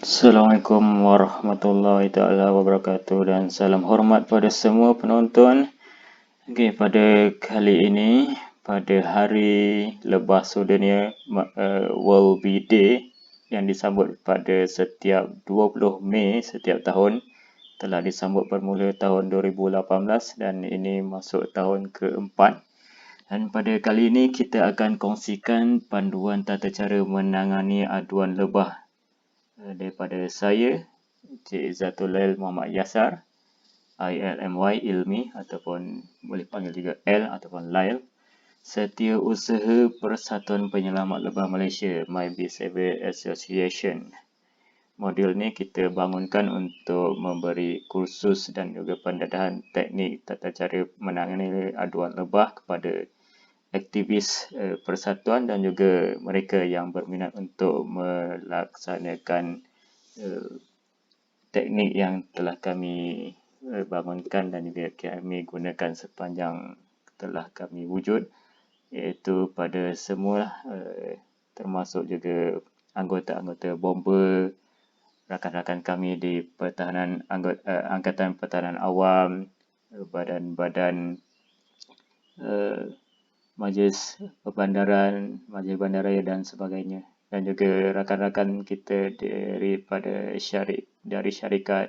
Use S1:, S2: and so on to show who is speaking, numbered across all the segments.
S1: Assalamualaikum warahmatullahi taala wabarakatuh dan salam hormat pada semua penonton. Okey, pada kali ini pada hari Lebah Sedunia World Bee Day yang disambut pada setiap 20 Mei setiap tahun telah disambut bermula tahun 2018 dan ini masuk tahun keempat. Dan pada kali ini kita akan kongsikan panduan tata cara menangani aduan lebah daripada saya, Cik Izzatul Lail Muhammad Yasar, ILMY Ilmi ataupun boleh panggil juga L ataupun Lail, Setiausaha Persatuan Penyelamat Lebah Malaysia, My Bee Saver Association. Modul ni kita bangunkan untuk memberi kursus dan juga pendedahan teknik tata cara menangani aduan lebah kepada aktivis persatuan dan juga mereka yang berminat untuk melaksanakan teknik yang telah kami bangunkan dan juga kami gunakan sepanjang telah kami wujud, iaitu pada semua termasuk juga anggota-anggota bomber, rakan-rakan kami di Angkatan Pertahanan Awam, badan-badan Majlis Perbandaran, Majlis Bandaraya dan sebagainya, dan juga rakan-rakan kita dari syarikat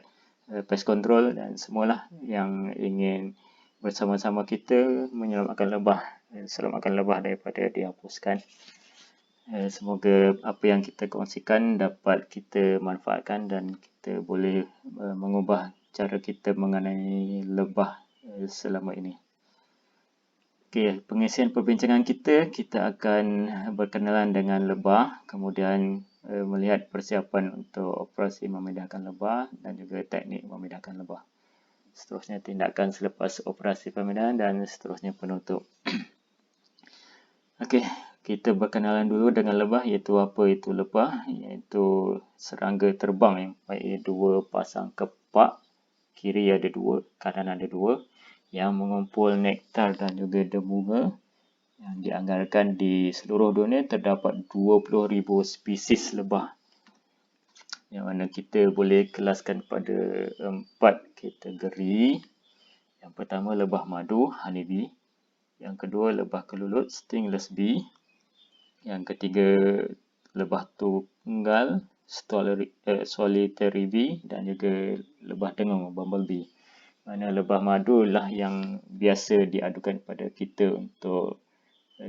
S1: Pest Control dan semualah yang ingin bersama-sama kita selamatkan lebah daripada dihapuskan. Semoga apa yang kita kongsikan dapat kita manfaatkan dan kita boleh mengubah cara kita mengenai lebah selama ini. Okey, pengisian perbincangan kita akan berkenalan dengan lebah, kemudian melihat persiapan untuk operasi memedahkan lebah dan juga teknik memedahkan lebah. Seterusnya tindakan selepas operasi pemedahan dan seterusnya penutup. Okey, kita berkenalan dulu dengan lebah, iaitu apa itu lebah? Iaitu serangga terbang yang mempunyai dua pasang kepak, kiri ada dua, kanan ada dua, yang mengumpul nektar dan juga demunga. Yang dianggarkan di seluruh dunia terdapat 20,000 spesies lebah, yang mana kita boleh kelaskan pada 4 kategori. Yang pertama lebah madu, honey bee. Yang kedua lebah kelulut, stingless bee. Yang ketiga lebah tunggal, solitary bee, dan juga lebah dengung, bumblebee. Mana lebah madu lah yang biasa diadukan pada kita untuk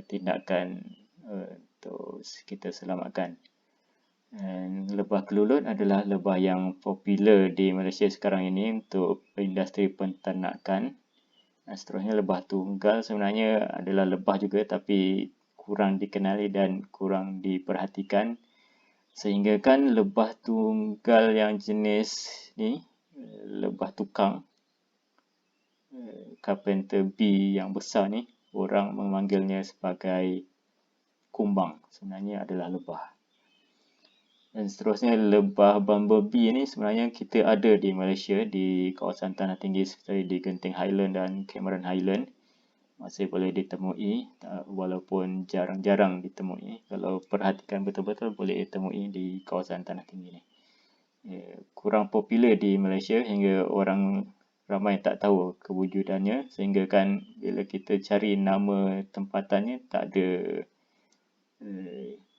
S1: tindakan untuk kita selamatkan. Dan lebah kelulut adalah lebah yang popular di Malaysia sekarang ini untuk industri penternakan. Dan seterusnya lebah tunggal sebenarnya adalah lebah juga tapi kurang dikenali dan kurang diperhatikan, sehingga kan lebah tunggal yang jenis ni, lebah tukang, carpenter bee yang besar ni, orang memanggilnya sebagai kumbang, sebenarnya adalah lebah. Dan seterusnya lebah bumblebee ni sebenarnya kita ada di Malaysia di kawasan tanah tinggi seperti di Genting Highland dan Cameron Highland. Masih boleh ditemui walaupun jarang-jarang ditemui. Kalau perhatikan betul-betul boleh ditemui di kawasan tanah tinggi ni. Kurang popular di Malaysia hingga orang ramai tak tahu kewujudannya, sehingga kan bila kita cari nama tempatannya tak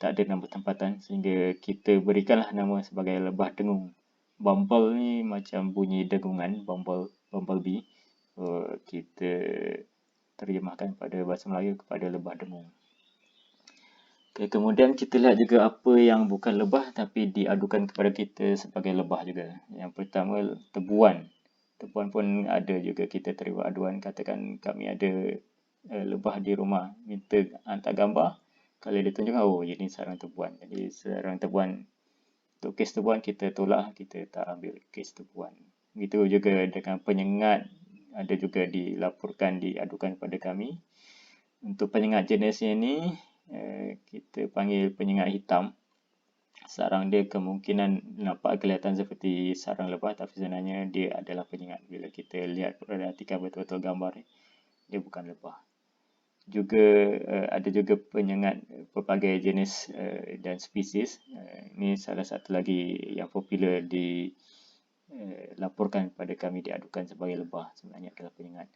S1: ada nama tempatan, sehingga kita berikanlah nama sebagai lebah dengung. Bumble ni macam bunyi dengungan, bumblebee. Kita terjemahkan pada bahasa Melayu kepada lebah dengung. Okay, kemudian kita lihat juga apa yang bukan lebah tapi diadukan kepada kita sebagai lebah juga. Yang pertama tebuan. Tebuan pun ada juga kita terima aduan, katakan kami ada lebah di rumah, minta hantar gambar. Kalau dia tunjukkan, oh ini sarang tebuan. Jadi sarang tebuan, untuk kes tebuan kita tolak, kita tak ambil kes tebuan. Begitu juga dengan penyengat, ada juga dilaporkan diadukan kepada kami. Untuk penyengat jenisnya ni kita panggil penyengat hitam. Sarang dia kemungkinan nampak kelihatan seperti sarang lebah, tapi sebenarnya dia adalah penyengat. Bila kita lihat perhatikan betul-betul gambar ni, dia bukan lebah. Juga ada juga penyengat pelbagai jenis dan spesies. Ni salah satu lagi yang popular dilaporkan pada kami diadukan sebagai lebah, sebenarnya adalah penyengat.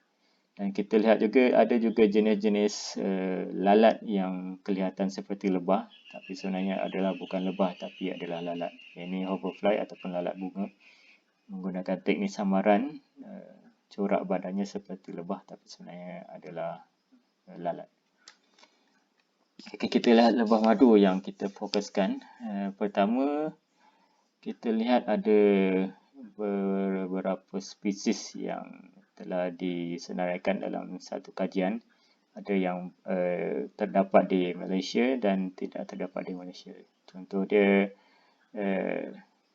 S1: Dan kita lihat juga ada juga jenis-jenis lalat yang kelihatan seperti lebah, tapi sebenarnya adalah bukan lebah tapi adalah lalat. Ini hoverfly ataupun lalat bunga, menggunakan teknik samaran, corak badannya seperti lebah tapi sebenarnya adalah lalat. Okay, kita lihat lebah madu yang kita fokuskan. Pertama, kita lihat ada beberapa spesies yang telah disenaraikan dalam satu kajian. Ada yang terdapat di Malaysia dan tidak terdapat di Malaysia. Contoh dia,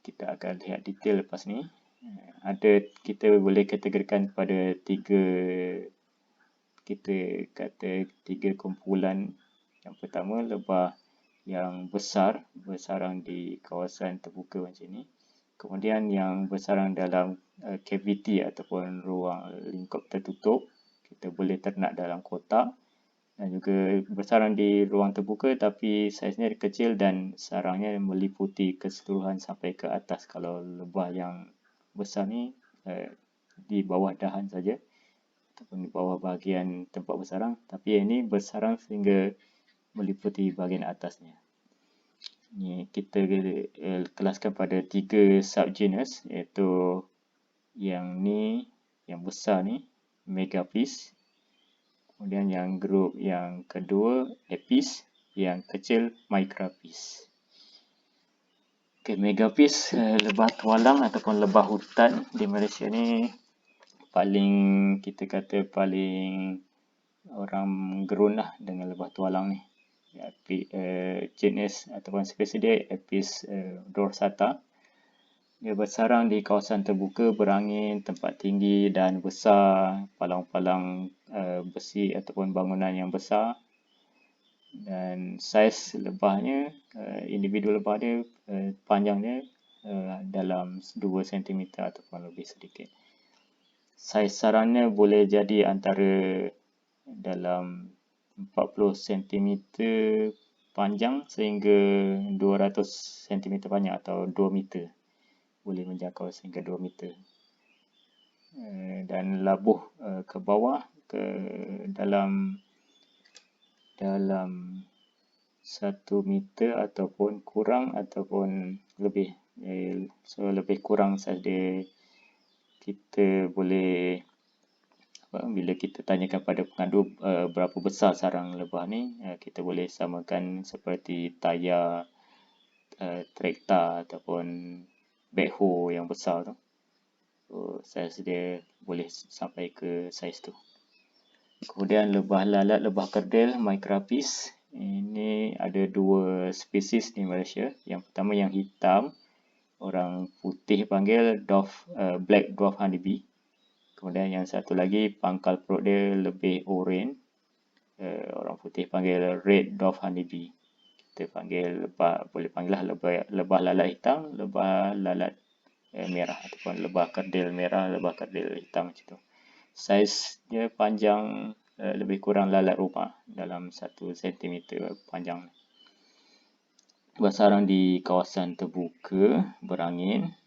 S1: kita akan lihat detail lepas ni. Kita boleh kategorikan pada tiga kumpulan. Yang pertama, lebah yang besar, bersarang di kawasan terbuka macam ni. Kemudian yang bersarang dalam cavity ataupun ruang lingkup tertutup, kita boleh ternak dalam kotak. Dan juga bersarang di ruang terbuka tapi saiznya kecil dan sarangnya meliputi keseluruhan sampai ke atas. Kalau lebah yang besar ni di bawah dahan saja ataupun di bawah bahagian tempat bersarang, tapi yang ini bersarang sehingga meliputi bahagian atasnya. Ni kita kelaskan pada 3 subgenus, iaitu yang ni, yang besar ni Megapis. Kemudian yang grup yang kedua Apis, yang kecil Micrapis. Okay, Megapis, lebah tualang ataupun lebah hutan di Malaysia ni paling orang gerun lah dengan lebah tualang ni. Jenis ataupun spesies dia Apis dorsata. Dia bersarang di kawasan terbuka, berangin, tempat tinggi dan besar, palang-palang besi ataupun bangunan yang besar. Dan saiz lebahnya, individu lebah dia, panjangnya dalam 2 cm ataupun lebih sedikit. Saiz sarangnya boleh jadi antara dalam 40 cm panjang sehingga 200 cm panjang atau 2 meter. Boleh menjangkau sehingga 2 meter. Dan labuh ke bawah ke dalam 1 meter ataupun kurang ataupun lebih. So lebih kurang saja kita boleh, bila kita tanyakan pada pengandu berapa besar sarang lebah ni, kita boleh samakan seperti tayar traktor ataupun backhoe yang besar tu. So saiz dia boleh sampai ke saiz tu. Kemudian lebah lalat, lebah kerdil, Micrapis. Ini ada 2 spesies di Malaysia. Yang pertama yang hitam, orang putih panggil black dwarf honeybee. Kemudian yang satu lagi pangkal perut dia lebih oranye, orang putih panggil red dwarf honeybee. Kita panggil boleh panggil lebah lalat hitam, lebah lalat merah ataupun lebah kerdil merah, lebah kerdil hitam macam tu. Saiz dia panjang lebih kurang lalat rumah, dalam 1 cm panjang. Bersarang di kawasan terbuka, berangin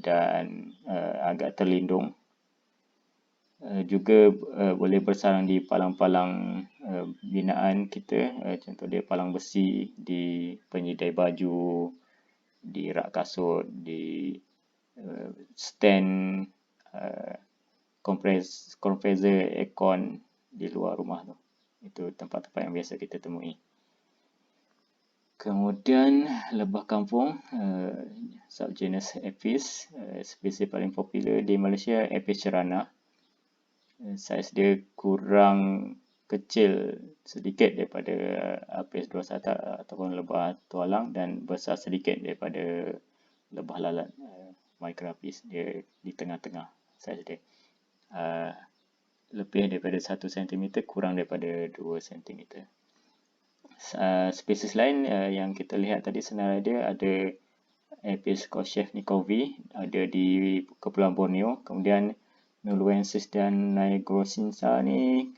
S1: dan agak terlindung. Juga boleh bersarang di palang-palang binaan kita, contoh dia palang besi, di penyidai baju, di rak kasut, di stand kompresor aircon di luar rumah tu. Itu tempat-tempat yang biasa kita temui. Kemudian lebah kampung, subgenus Apis, spesies paling popular di Malaysia Apis cerana. Saiz dia kurang kecil sedikit daripada Apis dorsata ataupun lebah tualang dan besar sedikit daripada lebah lalat Micrapis. Dia di tengah-tengah saiz dia. Lebih daripada 1 cm, kurang daripada 2 cm. Spesies lain yang kita lihat tadi senarai dia ada Apis koshevnikovi, ada di Kepulauan Borneo. Kemudian Nuluensis dan Nigrosinsa ni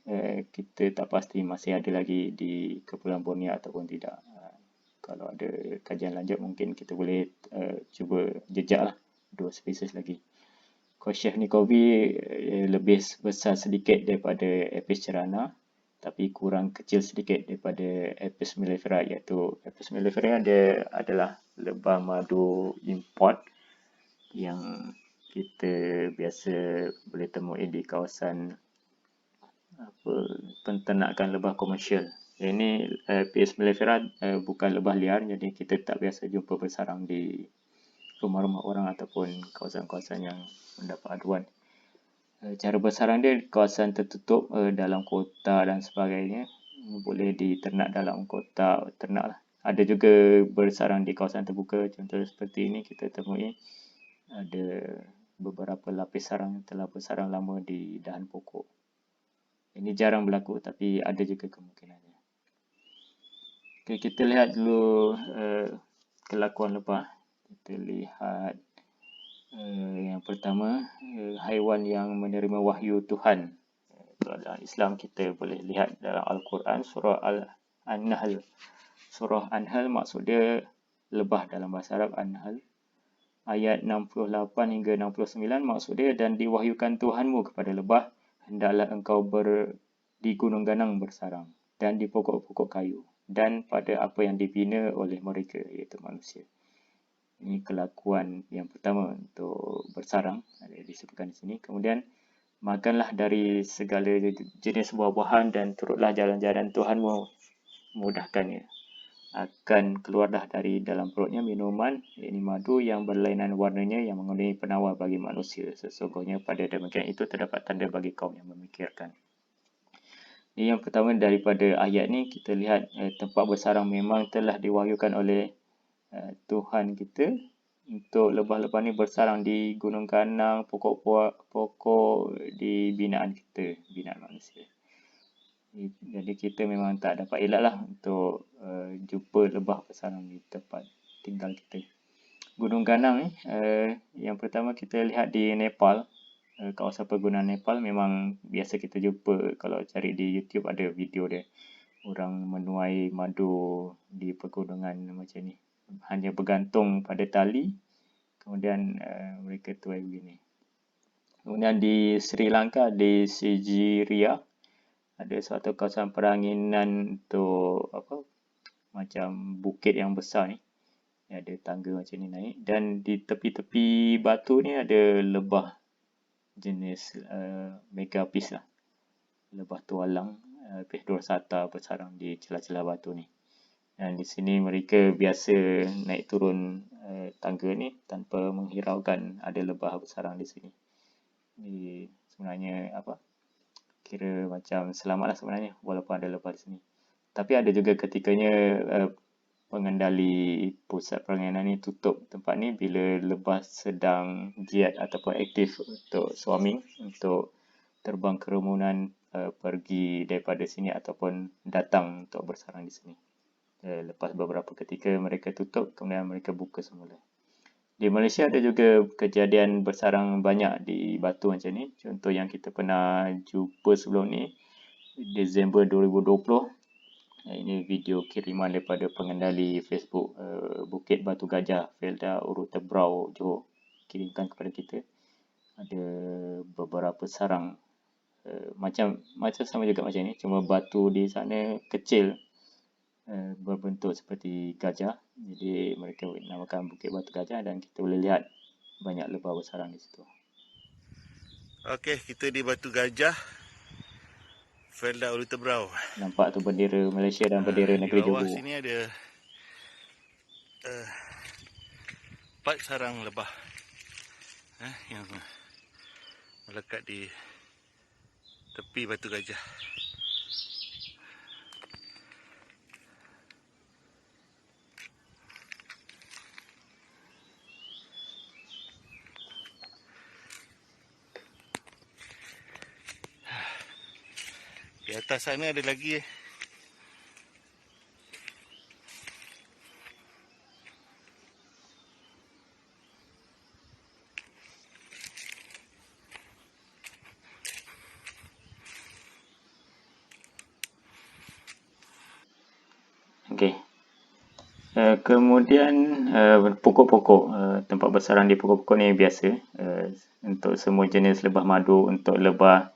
S1: kita tak pasti masih ada lagi di Kepulauan Borneo ataupun tidak. Kalau ada kajian lanjut mungkin kita boleh cuba jejak lah 2 spesies lagi. Kochef nicovi lebih besar sedikit daripada Apis cerana, tapi kurang kecil sedikit daripada Apis mellifera, iaitu Apis mellifera adalah lebah madu import yang kita biasa boleh temui di kawasan penternakan lebah komersial. Ini Apis mellifera bukan lebah liar, jadi kita tak biasa jumpa bersarang di rumah-rumah orang ataupun kawasan-kawasan yang mendapat aduan. Cara bersarang dia kawasan tertutup dalam kotak dan sebagainya, boleh diternak dalam kotak ternak lah. Ada juga bersarang di kawasan terbuka, contoh seperti ini kita temui ada beberapa lapis sarang telah bersarang lama di dahan pokok. Ini jarang berlaku tapi ada juga kemungkinannya. Okay, kita lihat dulu kelakuan lebah. Kita lihat yang pertama, haiwan yang menerima wahyu Tuhan. Kalau dalam Islam kita boleh lihat dalam Al-Quran surah An-Nahl. Surah An-Nahl maksudnya lebah dalam bahasa Arab An-Nahl. Ayat 68 hingga 69 maksudnya, dan diwahyukan Tuhanmu kepada lebah, hendaklah engkau di gunung ganang bersarang dan di pokok-pokok kayu dan pada apa yang dibina oleh mereka, iaitu manusia. Ini kelakuan yang pertama untuk bersarang, ada disebutkan di sini. Kemudian, makanlah dari segala jenis buah-buahan dan turutlah jalan-jalan Tuhanmu mudahkannya. Akan keluarlah dari dalam perutnya minuman, ini madu yang berlainan warnanya yang mengandungi penawar bagi manusia. Sesungguhnya pada demikian itu terdapat tanda bagi kaum yang memikirkan. Ini yang pertama daripada ayat ni kita lihat tempat bersarang memang telah diwahyukan oleh Tuhan kita untuk lebah-lebah ni bersarang di gunung ganang, pokok-pokok di binaan kita, binaan manusia. Jadi kita memang tak dapat elak lah untuk jumpa lebah bersarang di tempat tinggal kita. Gunung ganang ni yang pertama kita lihat di Nepal. Kawasan pergunungan Nepal memang biasa kita jumpa. Kalau cari di YouTube ada video dia, orang menuai madu di pegunungan macam ni, hanya bergantung pada tali, kemudian mereka tuai begini. Kemudian di Sri Lanka, di Sigiriya, ada suatu kawasan peranginan untuk macam bukit yang besar ni, ada tangga macam ni naik, dan di tepi-tepi batu ni ada lebah jenis megapis lah, lebah tualang, Apis dorsata bersarang di celah-celah batu ni. Dan di sini mereka biasa naik turun tangga ni tanpa menghiraukan ada lebah bersarang di sini. Jadi sebenarnya kira macam selamat lah sebenarnya walaupun ada lebah di sini. Tapi ada juga ketikanya pengendali pusat peranginan ni tutup tempat ni bila lebah sedang giat ataupun aktif untuk swarming, untuk terbang kerumunan pergi daripada sini ataupun datang untuk bersarang di sini. Lepas beberapa ketika mereka tutup, kemudian mereka buka semula. Di Malaysia ada juga kejadian bersarang banyak di batu macam ni. Contoh yang kita pernah jumpa sebelum ni, Disember 2020. Ini video kiriman daripada pengendali Facebook Bukit Batu Gajah, Felda Urutebrau, Johor, kirimkan kepada kita. Ada beberapa sarang macam sama juga macam ni, cuma batu di sana kecil, berbentuk seperti gajah. Jadi mereka namakan Bukit Batu Gajah dan kita boleh lihat banyak lebah bersarang di situ.
S2: Okey, kita di Batu Gajah, Felda Urutebrau.
S1: Nampak tu bendera Malaysia dan bendera negeri Johor.
S2: Di bawah sini ada 4 sarang lebah yang melekat di tepi Batu Gajah. Di atas sana ada lagi.
S1: Okey. Kemudian pokok-pokok, tempat bersarang di pokok-pokok ni biasa untuk semua jenis lebah madu, untuk lebah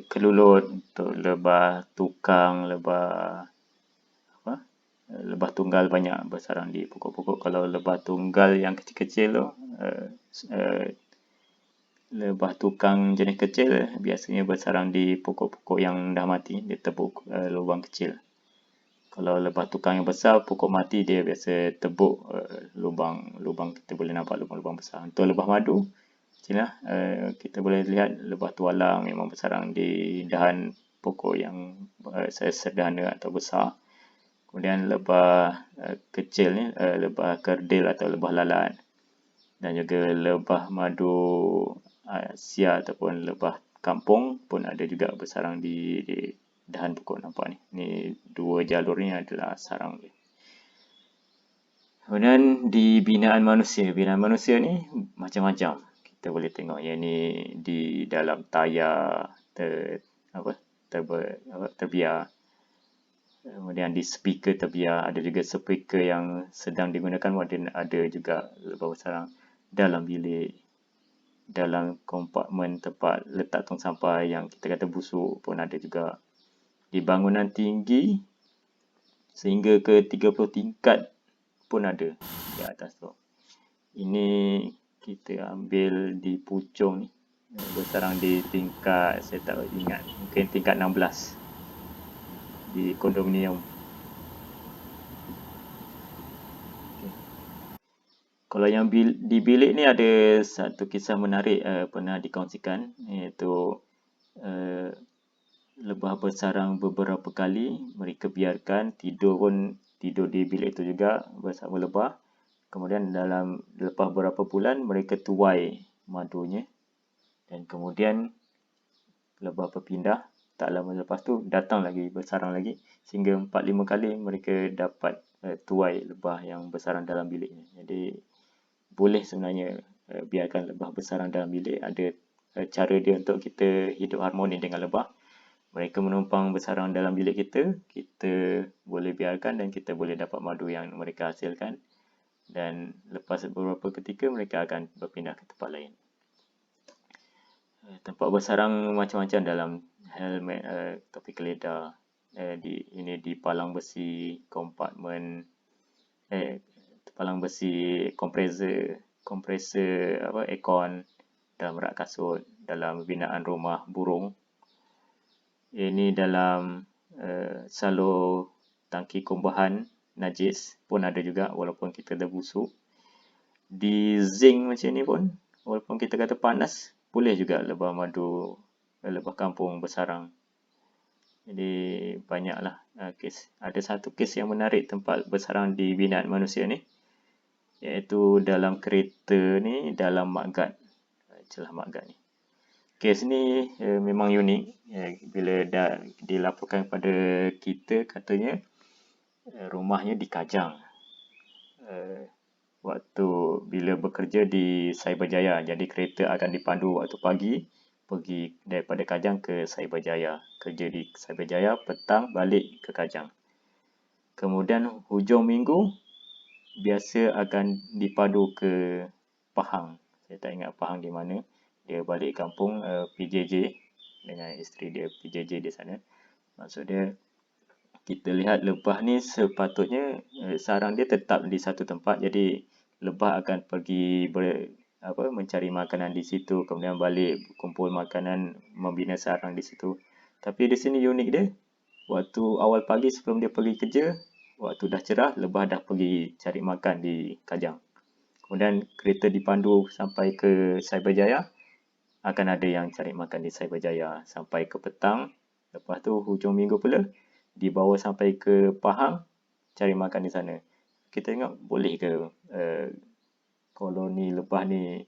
S1: kelulut, untuk lebah tukang, lebah tunggal banyak bersarang di pokok-pokok. Kalau lebah tunggal yang kecil-kecil tu, lebah tukang jenis kecil biasanya bersarang di pokok-pokok yang dah mati, dia tebuk lubang kecil. Kalau lebah tukang yang besar, pokok mati, dia biasa tebuk lubang, kita boleh nampak lubang-lubang besar. Untuk lebah madu, itulah, kita boleh lihat lebah tualang memang bersarang di dahan pokok yang sederhana atau besar. Kemudian lebah kecil ni, lebah kerdil atau lebah lalat. Dan juga lebah madu Asia ataupun lebah kampung pun ada juga bersarang di dahan pokok, nampak ni. Ni dua jalur ni adalah sarang dia. Kemudian di binaan manusia ni macam-macam. Kita boleh tengok yang ni di dalam tayar terbiar. Kemudian di speaker terbiar, ada juga speaker yang sedang digunakan, ada juga lebah bersarang dalam bilik, dalam kompartmen tempat letak tong sampah yang kita kata busuk pun ada juga. Di bangunan tinggi sehingga ke 30 tingkat pun ada di atas tu. Ini kita ambil di Puchong ni, bersarang di tingkat, saya tak ingat, mungkin tingkat 16 di kondominium. Kalau yang di bilik ni ada satu kisah menarik pernah dikongsikan, iaitu lebah bersarang beberapa kali, mereka biarkan tidur di bilik itu juga bersama lebah. Kemudian lepas beberapa bulan mereka tuai madunya, dan kemudian lebah berpindah. Tak lama lepas tu datang lagi, bersarang lagi, sehingga 4-5 kali mereka dapat tuai lebah yang bersarang dalam biliknya. Jadi boleh sebenarnya biarkan lebah bersarang dalam bilik. Ada cara dia untuk kita hidup harmoni dengan lebah. Mereka menumpang bersarang dalam bilik kita boleh biarkan dan kita boleh dapat madu yang mereka hasilkan. Dan lepas beberapa ketika mereka akan berpindah ke tempat lain. Tempat bersarang macam-macam dalam helmet, topi keledar, ini di palang besi, kompartmen, palang besi, kompresor aircon, dalam rak kasut, dalam binaan rumah burung. Ini dalam salur tangki kumbahan najis pun ada juga, walaupun kita dah busuk. Di zinc macam ni pun, walaupun kita kata panas, boleh juga lebah madu, lebah kampung bersarang. Jadi banyaklah kes. Ada satu kes yang menarik tempat bersarang di binaan manusia ni, iaitu dalam kereta ni, dalam Mak celah Mak ni. Kes ni memang unik. Bila dah dilaporkan kepada kita, katanya rumahnya di Kajang. Waktu bila bekerja di Cyberjaya, jadi kereta akan dipandu waktu pagi, pergi daripada Kajang ke Cyberjaya. Kerja di Cyberjaya, petang balik ke Kajang. Kemudian hujung minggu biasa akan dipadu ke Pahang. Saya tak ingat Pahang di mana. Dia balik kampung PJJ dengan isteri dia, PJJ di sana. Maksud dia, kita lihat lebah ni sepatutnya sarang dia tetap di satu tempat. Jadi lebah akan pergi mencari makanan di situ, kemudian balik kumpul makanan, membina sarang di situ. Tapi di sini unik dia, waktu awal pagi sebelum dia pergi kerja, waktu dah cerah, lebah dah pergi cari makan di Kajang. Kemudian kereta dipandu sampai ke Cyberjaya, akan ada yang cari makan di Cyberjaya sampai ke petang. Lepas tu hujung minggu pula dibawa sampai ke Pahang, cari makan di sana. Kita tengok boleh ke koloni lebah ni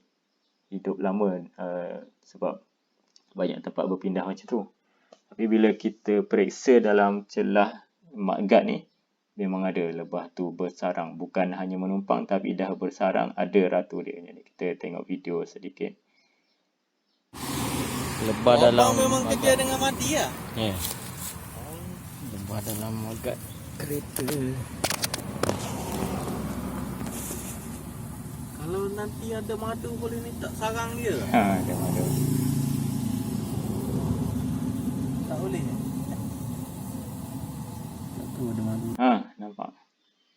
S1: hidup lama, sebab banyak tempat berpindah macam tu. Tapi bila kita periksa dalam celah Mak ni, memang ada lebah tu bersarang. Bukan hanya menumpang tapi dah bersarang, ada ratu dia. Jadi kita tengok video sedikit.
S3: Lebah dalam
S2: memang kerja dengan mati ya?
S3: Lebah dalam magat kereta.
S2: nanti ada madu boleh minta sarang dia.
S1: Ada madu.
S2: Tak boleh. Tak tahu ada madu.
S1: Nampak.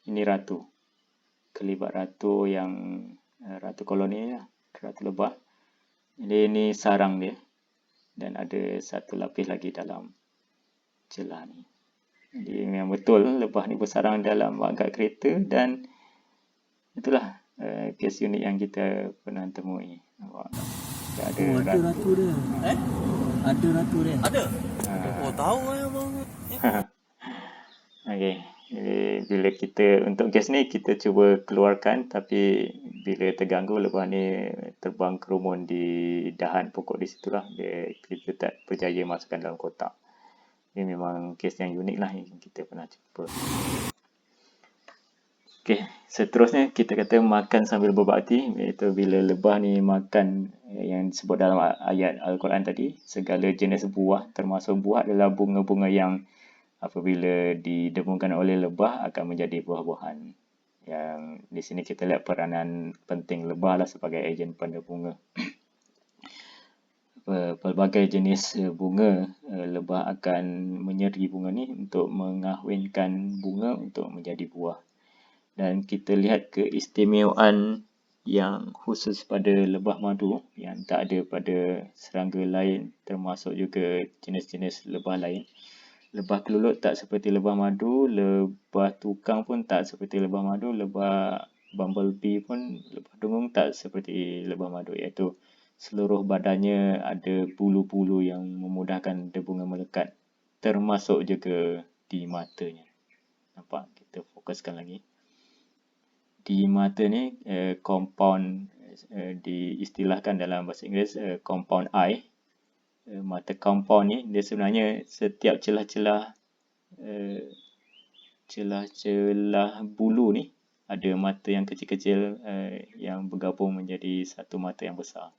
S1: Ini ratu. Kelibat ratu yang ratu koloni lah. Ratu lebah. Jadi ini sarang dia. Dan ada satu lapis lagi dalam celah ni. Jadi memang betul lebah ni bersarang dalam agak kereta dan itulah kes unik yang kita pernah temui. Nampak? Ada
S2: ratu dia. Ada ratu dia. Ada. Oh tahu saya bang.
S1: Okey. Jadi bila kita untuk kes ni kita cuba keluarkan tapi bila terganggu lebah ni terbang kerumun di dahan pokok di situlah kita tak berjaya masukkan dalam kotak. Ini memang kes yang unik lah yang kita pernah jumpa. Okey, seterusnya kita kata makan sambil berbakti, iaitu bila lebah ni makan yang disebut dalam ayat Al-Quran tadi, segala jenis buah termasuk buah adalah bunga-bunga yang apabila didengungkan oleh lebah akan menjadi buah-buahan. Yang di sini kita lihat peranan penting lebah lah sebagai ejen pada bunga. Pelbagai jenis bunga lebah akan menyeri bunga ni untuk mengahwinkan bunga untuk menjadi buah. Dan kita lihat keistimewaan yang khusus pada lebah madu yang tak ada pada serangga lain termasuk juga jenis-jenis lebah lain. Lebah kelulut tak seperti lebah madu, lebah tukang pun tak seperti lebah madu, lebah bumblebee pun, lebah dengung tak seperti lebah madu, iaitu seluruh badannya ada bulu-bulu yang memudahkan debunga melekat, termasuk juga di matanya. Nampak? Kita fokuskan lagi. Di mata ni, compound diistilahkan dalam bahasa Inggeris compound eye. Mata compound ni dia sebenarnya setiap celah-celah bulu ni ada mata yang kecil-kecil yang bergabung menjadi satu mata yang besar.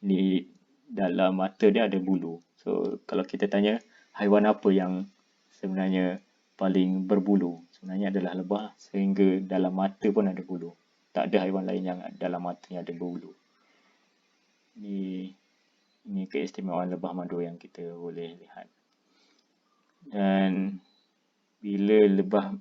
S1: Di dalam mata dia ada bulu. So kalau kita tanya haiwan apa yang sebenarnya paling berbulu, sebenarnya adalah lebah, sehingga dalam mata pun ada bulu. Tak ada haiwan lain yang dalam matanya ada bulu. Ini keistimewaan lebah madu yang kita boleh lihat. Dan bila lebah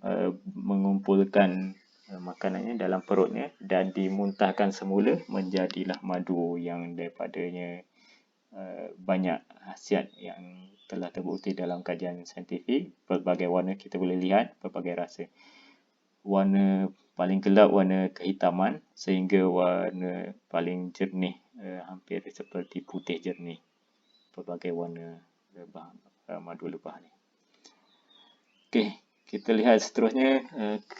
S1: mengumpulkan makanannya dalam perutnya dan dimuntahkan semula, menjadilah madu yang daripadanya banyak khasiat yang telah terbukti dalam kajian saintifik. Pelbagai warna kita boleh lihat, pelbagai rasa. Warna paling gelap warna kehitaman sehingga warna paling jernih hampir seperti putih jernih. Pelbagai warna lebah, madu lebah ni. Okey, kita lihat seterusnya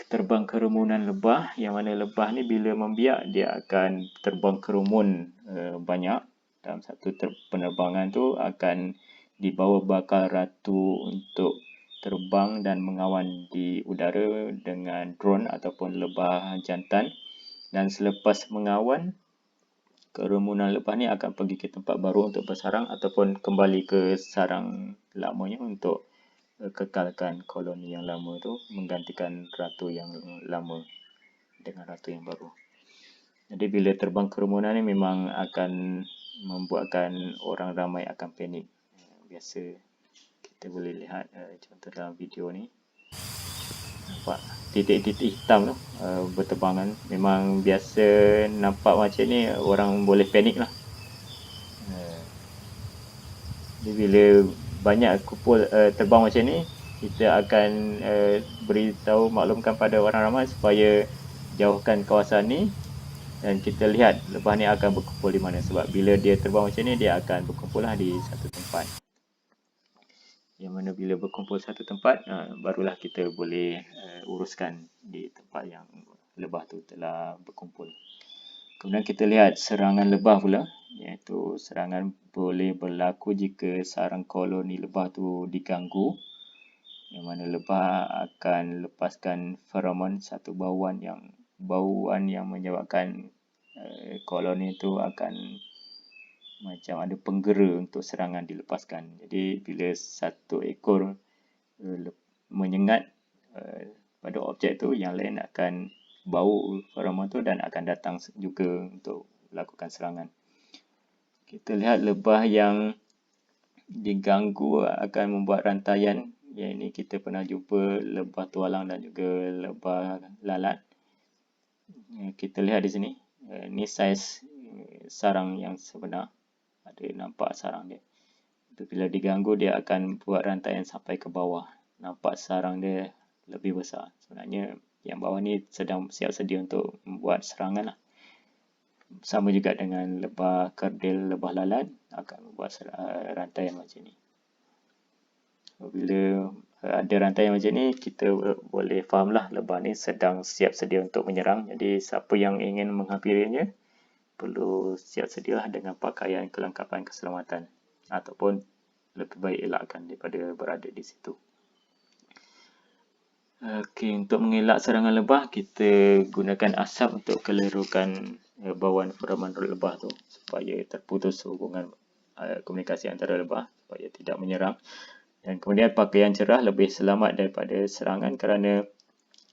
S1: terbang kerumunan lebah, yang mana lebah ni bila membiak dia akan terbang kerumun banyak. Dalam satu penerbangan tu akan dibawa bakal ratu untuk terbang dan mengawan di udara dengan drone ataupun lebah jantan. Dan selepas mengawan, kerumunan lebah ni akan pergi ke tempat baru untuk bersarang ataupun kembali ke sarang lamanya untuk kekalkan koloni yang lama tu, menggantikan ratu yang lama dengan ratu yang baru. Jadi bila terbang kerumunan ni memang akan membuatkan orang ramai akan panik. Biasa kita boleh lihat contoh dalam video ni. Nampak titik-titik hitam tu berterbangan. Memang biasa nampak macam ni orang boleh panik lah. Jadi bila banyak kumpul terbang macam ni, kita akan beritahu, maklumkan pada orang ramai supaya jauhkan kawasan ni. Dan kita lihat lebah ni akan berkumpul di mana. Sebab bila dia terbang macam ni, dia akan berkumpul lah di satu tempat. Yang mana bila berkumpul satu tempat, barulah kita boleh uruskan di tempat yang lebah tu telah berkumpul. Kemudian kita lihat serangan lebah pula, iaitu serangan boleh berlaku jika sarang koloni lebah tu diganggu, yang mana lebah akan lepaskan feromon, satu bauan yang menyebabkan koloni tu akan macam ada penggera untuk serangan dilepaskan. Jadi bila satu ekor menyengat pada objek tu, yang lain akan bau feromon tu dan akan datang juga untuk lakukan serangan. Kita lihat lebah yang diganggu akan membuat rantaian. Yang ini kita pernah jumpa lebah tualang dan juga lebah lalat. Kita lihat di sini. Ini saiz sarang yang sebenar. Ada nampak sarang dia. Bila diganggu dia akan buat rantaian sampai ke bawah. Nampak sarang dia lebih besar. Sebenarnya yang bawah ni sedang siap sedia untuk membuat serangan lah. Sama juga dengan lebah kerdil, lebah lalat akan membuat rantaian macam ni. Bila ada rantaian macam ni, kita boleh fahamlah lebah ni sedang siap sedia untuk menyerang. Jadi siapa yang ingin menghampirinya perlu siap sedialah dengan pakaian kelengkapan keselamatan ataupun lebih baik elakkan daripada berada di situ. Okey, untuk mengelak serangan lebah, kita gunakan asap untuk kelerukan bauan feromon lebah tu supaya terputus hubungan komunikasi antara lebah supaya tidak menyerang. Dan kemudian pakaian cerah lebih selamat daripada serangan kerana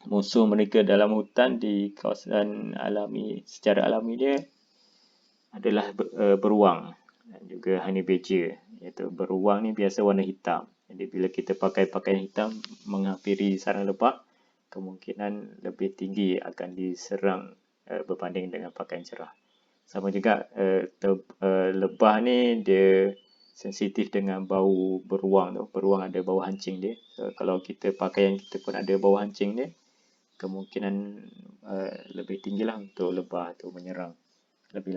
S1: musuh mereka dalam hutan di kawasan alami, secara alami dia adalah beruang dan juga honey badger, iaitu beruang ni biasa warna hitam. Jadi bila kita pakai pakaian hitam menghampiri sarang lebah, kemungkinan lebih tinggi akan diserang berbanding dengan pakaian cerah. Sama juga lebah ni dia sensitif dengan bau beruang tu. Beruang ada bau hancing dia. So, kalau kita pakaian kita pun ada bau hancing dia, kemungkinan lebih tinggilah untuk lebah tu menyerang. Lebih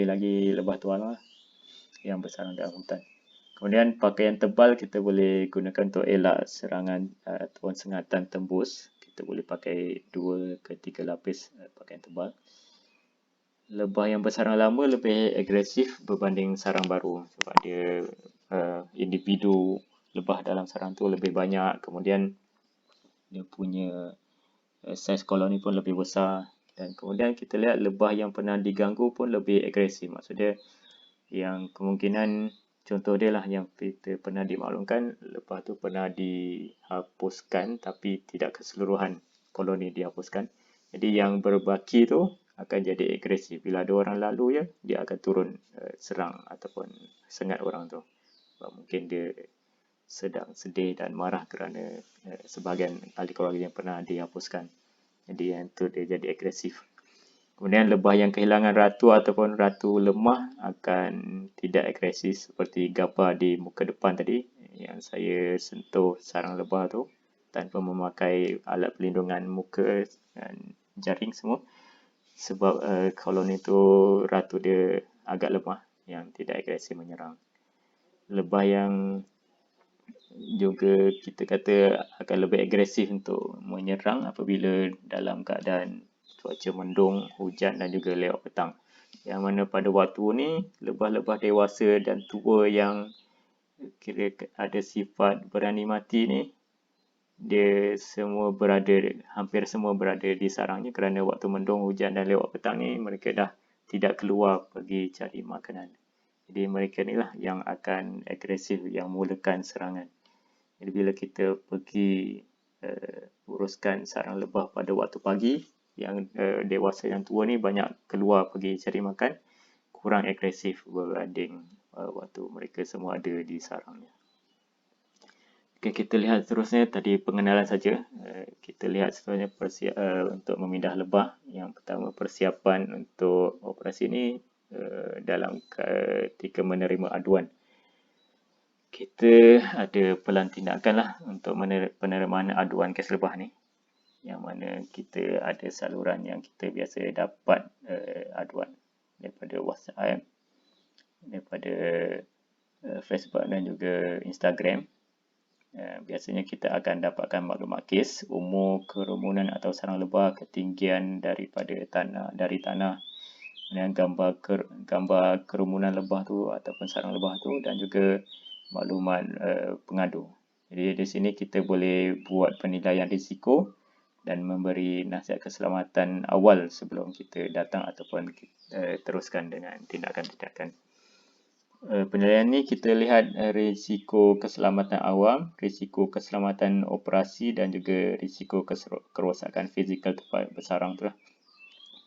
S1: lagi lebah tualang yang bersarang dalam hutan. Kemudian pakaian tebal kita boleh gunakan untuk elak serangan ataupun sengatan tembus. Kita boleh pakai 2 ke 3 lapis pakaian tebal. Lebah yang bersarang lama lebih agresif berbanding sarang baru sebab dia individu lebah dalam sarang tu lebih banyak. Kemudian dia punya saiz koloni pun lebih besar. Dan kemudian kita lihat lebah yang pernah diganggu pun lebih agresif. Maksudnya yang kemungkinan contoh dia lah yang kita pernah dimaklumkan, lebah tu pernah dihapuskan tapi tidak keseluruhan koloni dihapuskan. Jadi yang berbaki tu akan jadi agresif. Bila ada orang lalu je, dia akan turun serang ataupun sengat orang tu. Sebab mungkin dia sedang sedih dan marah kerana sebahagian ahli keluarga yang pernah dihapuskan. Jadi yang tu dia jadi agresif. Kemudian lebah yang kehilangan ratu ataupun ratu lemah akan tidak agresif seperti gabah di muka depan tadi yang saya sentuh sarang lebah tu tanpa memakai alat pelindungan muka dan jaring semua sebab koloni tu ratu dia agak lemah yang tidak agresif menyerang. Lebah yang juga kita kata akan lebih agresif untuk menyerang apabila dalam keadaan cuaca mendung, hujan dan juga lewat petang. Yang mana pada waktu ni, lebah-lebah dewasa dan tua yang kira ada sifat berani mati ni, dia hampir semua berada di sarangnya kerana waktu mendung, hujan dan lewat petang ni, mereka dah tidak keluar pergi cari makanan. Jadi mereka ni lah yang akan agresif, yang mulakan serangan. Jadi bila kita pergi uruskan sarang lebah pada waktu pagi, yang dewasa yang tua ni banyak keluar pergi cari makan, kurang agresif berbanding waktu mereka semua ada di sarangnya. Okay, kita lihat seterusnya, tadi pengenalan saja. Kita lihat seterusnya untuk memindah lebah. Yang pertama, persiapan untuk operasi ini dalam ketika menerima aduan. Kita ada pelan tindakan lah untuk penerimaan aduan kes lebah ni. Yang mana kita ada saluran yang kita biasa dapat aduan daripada WhatsApp, daripada Facebook dan juga Instagram. Biasanya kita akan dapatkan maklumat kes, umur, kerumunan atau sarang lebah, ketinggian dari tanah, dan gambar kerumunan lebah tu ataupun sarang lebah tu dan juga maklumat pengadu. Jadi di sini kita boleh buat penilaian risiko dan memberi nasihat keselamatan awal sebelum kita datang ataupun teruskan dengan tindakan-tindakan. Penilaian ni kita lihat risiko keselamatan awam, risiko keselamatan operasi dan juga risiko kerosakan fizikal tempat bersarang tu lah.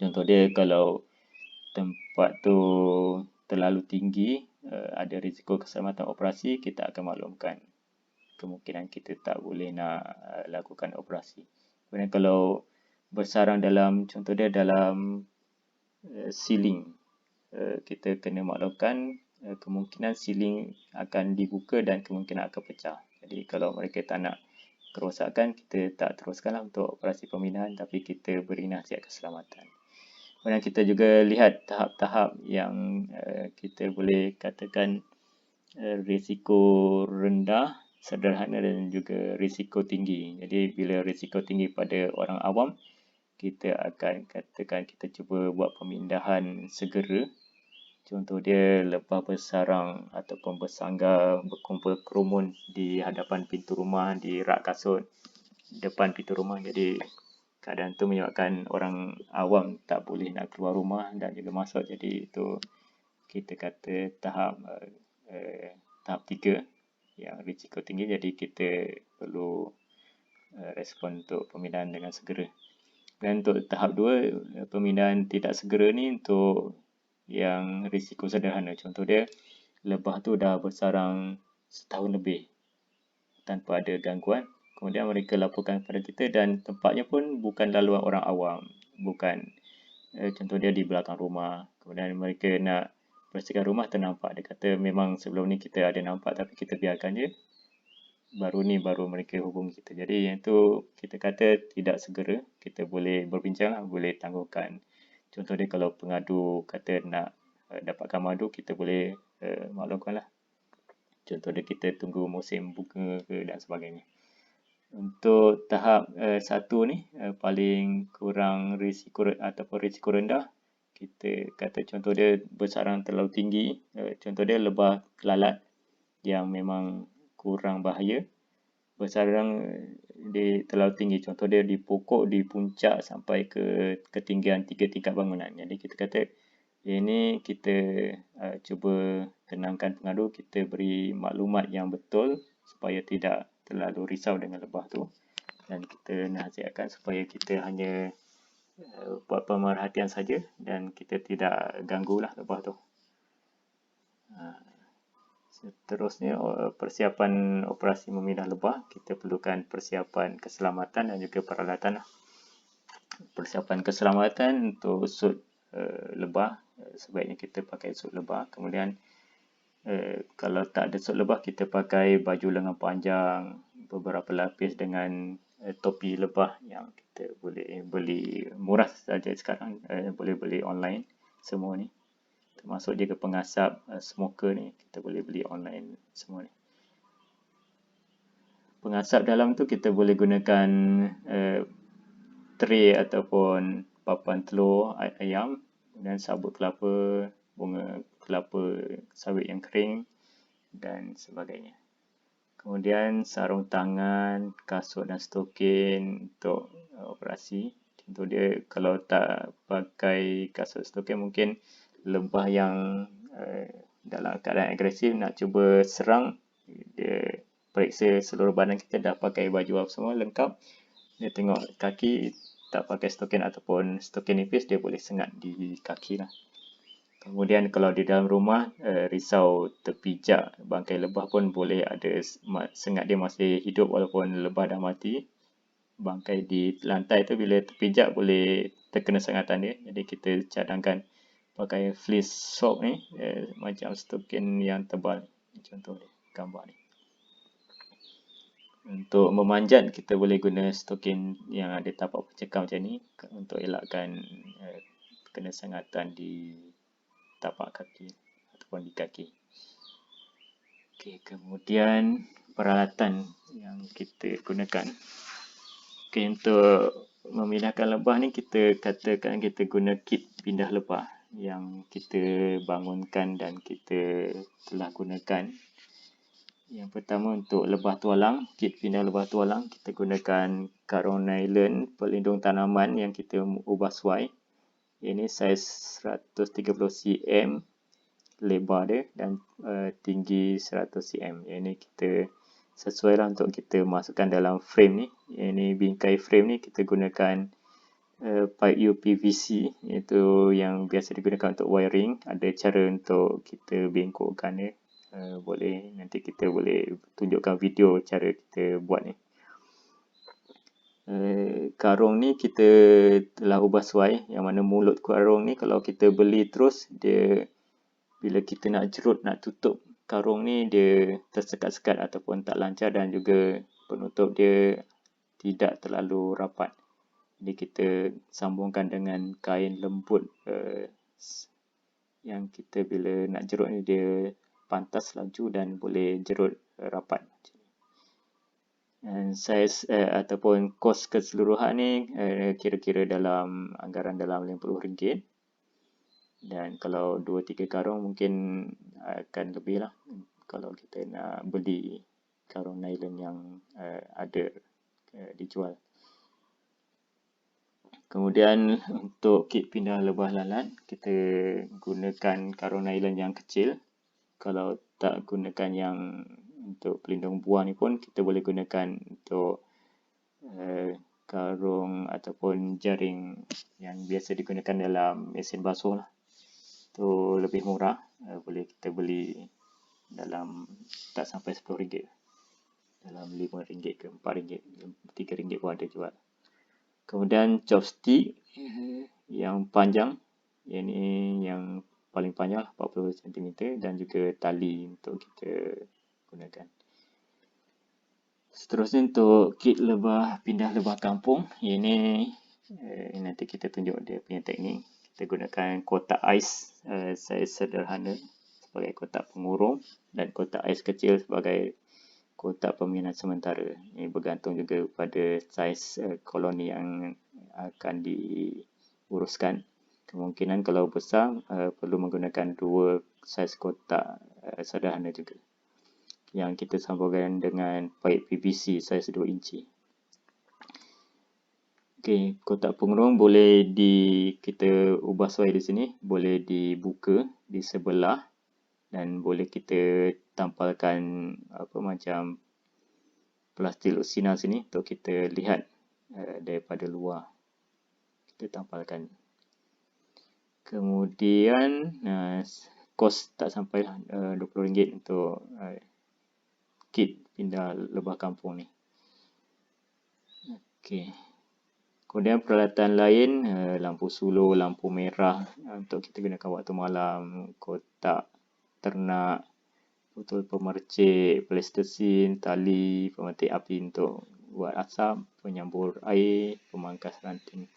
S1: Contoh dia kalau tempat tu terlalu tinggi, ada risiko keselamatan operasi, kita akan maklumkan kemungkinan kita tak boleh nak lakukan operasi. Kemudian kalau bersarang dalam, contoh dia dalam ceiling, kita kena maklumkan kemungkinan ceiling akan dibuka dan kemungkinan akan pecah. Jadi kalau mereka tak nak kerosakan, kita tak teruskanlah untuk operasi pemindahan, tapi kita beri nasihat keselamatan. Kemudian kita juga lihat tahap-tahap yang kita boleh katakan risiko rendah, sederhana dan juga risiko tinggi. Jadi bila risiko tinggi pada orang awam, kita akan katakan kita cuba buat pemindahan segera. Contoh dia lebah bersarang ataupun bersanggar berkumpul kerumun di hadapan pintu rumah, di rak kasut depan pintu rumah. Jadi keadaan itu menyebabkan orang awam tak boleh nak keluar rumah dan juga masuk. Jadi itu kita kata tahap 3 yang risiko tinggi. Jadi kita perlu respon untuk pemindahan dengan segera. Dan untuk tahap 2, pemindahan tidak segera ni untuk yang risiko sederhana. Contoh dia, lebah tu dah bersarang setahun lebih tanpa ada gangguan. Kemudian mereka laporkan kepada kita dan tempatnya pun bukan laluan orang awam. Bukan, contoh dia di belakang rumah. Kemudian mereka nak bersihkan rumah, ternampak. Dia kata memang sebelum ni kita ada nampak tapi kita biarkan je. Baru mereka hubungi kita. Jadi yang tu kita kata tidak segera. Kita boleh berbincang, boleh tangguhkan. Contoh dia kalau pengadu kata nak dapatkan madu, kita boleh maklumkan lah. Contoh dia kita tunggu musim bunga ke dan sebagainya. Untuk tahap 1 ni, paling kurang risiko ataupun risiko rendah, kita kata contoh dia bersarang terlalu tinggi. Contoh dia lebah lalat yang memang kurang bahaya. Bersarang di terlalu tinggi. Contoh dia di pokok, di puncak sampai ke ketinggian 3 tingkat bangunan. Jadi kita kata ini kita cuba tenangkan pengadu, kita beri maklumat yang betul supaya tidak terlalu risau dengan lebah tu. Dan kita nasihatkan supaya kita hanya buat pemerhatian saja dan kita tidak ganggulah lebah tu. Seterusnya, persiapan operasi memindah lebah. Kita perlukan persiapan keselamatan dan juga peralatan. Persiapan keselamatan untuk sut lebah, sebaiknya kita pakai sut lebah. Kemudian kalau tak ada sut lebah, kita pakai baju lengan panjang beberapa lapis dengan topi lebah yang kita boleh beli murah saja sekarang, boleh beli online semua ni. Termasuk juga pengasap smoker ni, kita boleh beli online semua ni. Pengasap dalam tu kita boleh gunakan tray ataupun papan telur ayam dan sabut kelapa, bunga kelapa sawit yang kering dan sebagainya. Kemudian sarung tangan, kasut dan stokin untuk operasi. Contoh dia kalau tak pakai kasut stokin, mungkin lebah yang dalam keadaan agresif nak cuba serang, dia periksa seluruh badan kita dah pakai baju apa semua lengkap. Dia tengok kaki tak pakai stokin ataupun stokin nipis, dia boleh sengat di kaki lah. Kemudian kalau di dalam rumah, risau terpijak bangkai lebah pun boleh ada sengat dia masih hidup walaupun lebah dah mati. Bangkai di lantai tu bila terpijak boleh terkena sengatan dia. Jadi kita cadangkan pakai fleece sock ni, macam stokin yang tebal. Contoh ni, gambar ni. Untuk memanjat, kita boleh guna stokin yang ada tapak pencekam macam ni untuk elakkan kena sengatan di tapak kaki ataupun di kaki. Okey, kemudian peralatan yang kita gunakan. Okey, untuk memindahkan lebah ni kita katakan kita guna kit pindah lebah yang kita bangunkan dan kita telah gunakan. Yang pertama untuk lebah tualang, kit pindah lebah tualang, kita gunakan karung nylon pelindung tanaman yang kita ubah suai. Ini saiz 130 cm lebar dia dan tinggi 100 cm. Ini kita sesuai lah untuk kita masukkan dalam frame ni. Ini bingkai frame ni kita gunakan pipe UPVC, iaitu yang biasa digunakan untuk wiring. Ada cara untuk kita bengkokkan dia. Boleh nanti kita boleh tunjukkan video cara kita buat ni. Karung ni kita telah ubah suai, yang mana mulut karung ni kalau kita beli terus, dia bila kita nak jerut, nak tutup karung ni, dia tersekat-sekat ataupun tak lancar, dan juga penutup dia tidak terlalu rapat. Jadi kita sambungkan dengan kain lembut yang kita bila nak jerut ni dia pantas laju dan boleh jerut rapat. Dan saiz ataupun kos keseluruhan ni kira-kira dalam anggaran dalam RM50. Dan kalau 2-3 karung mungkin akan lebih lah kalau kita nak beli karung nylon yang ada dijual. Kemudian untuk kit pindah lebah lalat, kita gunakan karung nylon yang kecil. Kalau tak gunakan yang untuk pelindung buah ni pun, kita boleh gunakan untuk karung ataupun jaring yang biasa digunakan dalam mesin basuh lah. Itu lebih murah, boleh kita beli dalam tak sampai RM10, dalam RM5 ke RM4, RM3 pun ada jual. Kemudian chopstick yang panjang, ini yang paling panjang 40 cm, dan juga tali untuk kita gunakan. Seterusnya untuk kit pindah lebah kampung, ini nanti kita tunjuk dia punya teknik. Kita gunakan kotak ais saiz sederhana sebagai kotak pengurung dan kotak ais kecil sebagai kotak pembinaan sementara. Ini bergantung juga pada saiz koloni yang akan diuruskan. Kemungkinan kalau besar perlu menggunakan 2 saiz kotak sederhana juga, yang kita sambungkan dengan pipe PVC saiz 2 inci. Okey, kotak pengurung boleh kita ubah suai di sini, boleh dibuka di sebelah dan boleh kita tampalkan macam plastik luksina sini untuk kita lihat daripada luar. Kita tampalkan. Kemudian kos tak sampai RM20 untuk kit pindah lebah kampung ni. Okey. Kemudian peralatan lain, lampu suluh, lampu merah untuk kita gunakan waktu malam, kotak ternak, botol pemercik, plasticine, tali, pemetik api untuk buat asap, penyambur air, pemangkas ranting,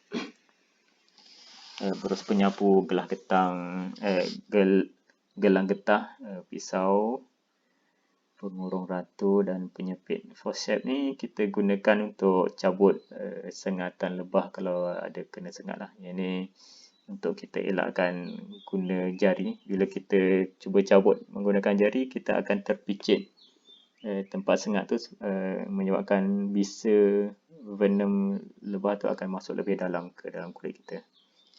S1: berus penyapu, gelang getah, pisau, pengurung ratu dan penyepit. Forceps ni kita gunakan untuk cabut sengatan lebah kalau ada kena sengat lah. Yang ni untuk kita elakkan guna jari. Bila kita cuba cabut menggunakan jari, kita akan terpicit tempat sengat tu, menyebabkan bisa venom lebah tu akan masuk lebih dalam ke dalam kulit kita.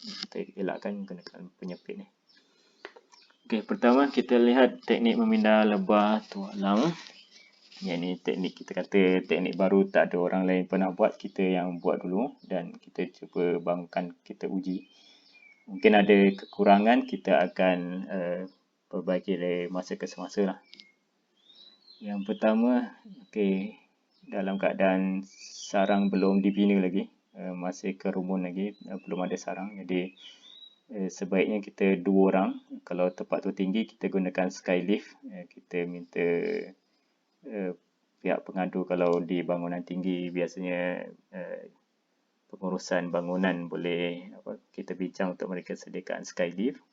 S1: Kita elakkan menggunakan penyepit ni. Okey, pertama kita lihat teknik memindah lebah tualang. Yang ni teknik, kita kata teknik baru, tak ada orang lain pernah buat, kita yang buat dulu dan kita cuba bangunkan, kita uji. Mungkin ada kekurangan, kita akan perbaiki dari masa ke semasa lah. Yang pertama, okey, dalam keadaan sarang belum dibina lagi, masih kerumun lagi, belum ada sarang, jadi sebaiknya kita 2 orang. Kalau tempat tu tinggi, kita gunakan skylift. Kita minta pihak pengadu, kalau di bangunan tinggi biasanya pengurusan bangunan boleh kita bincang untuk mereka sediakan skylift.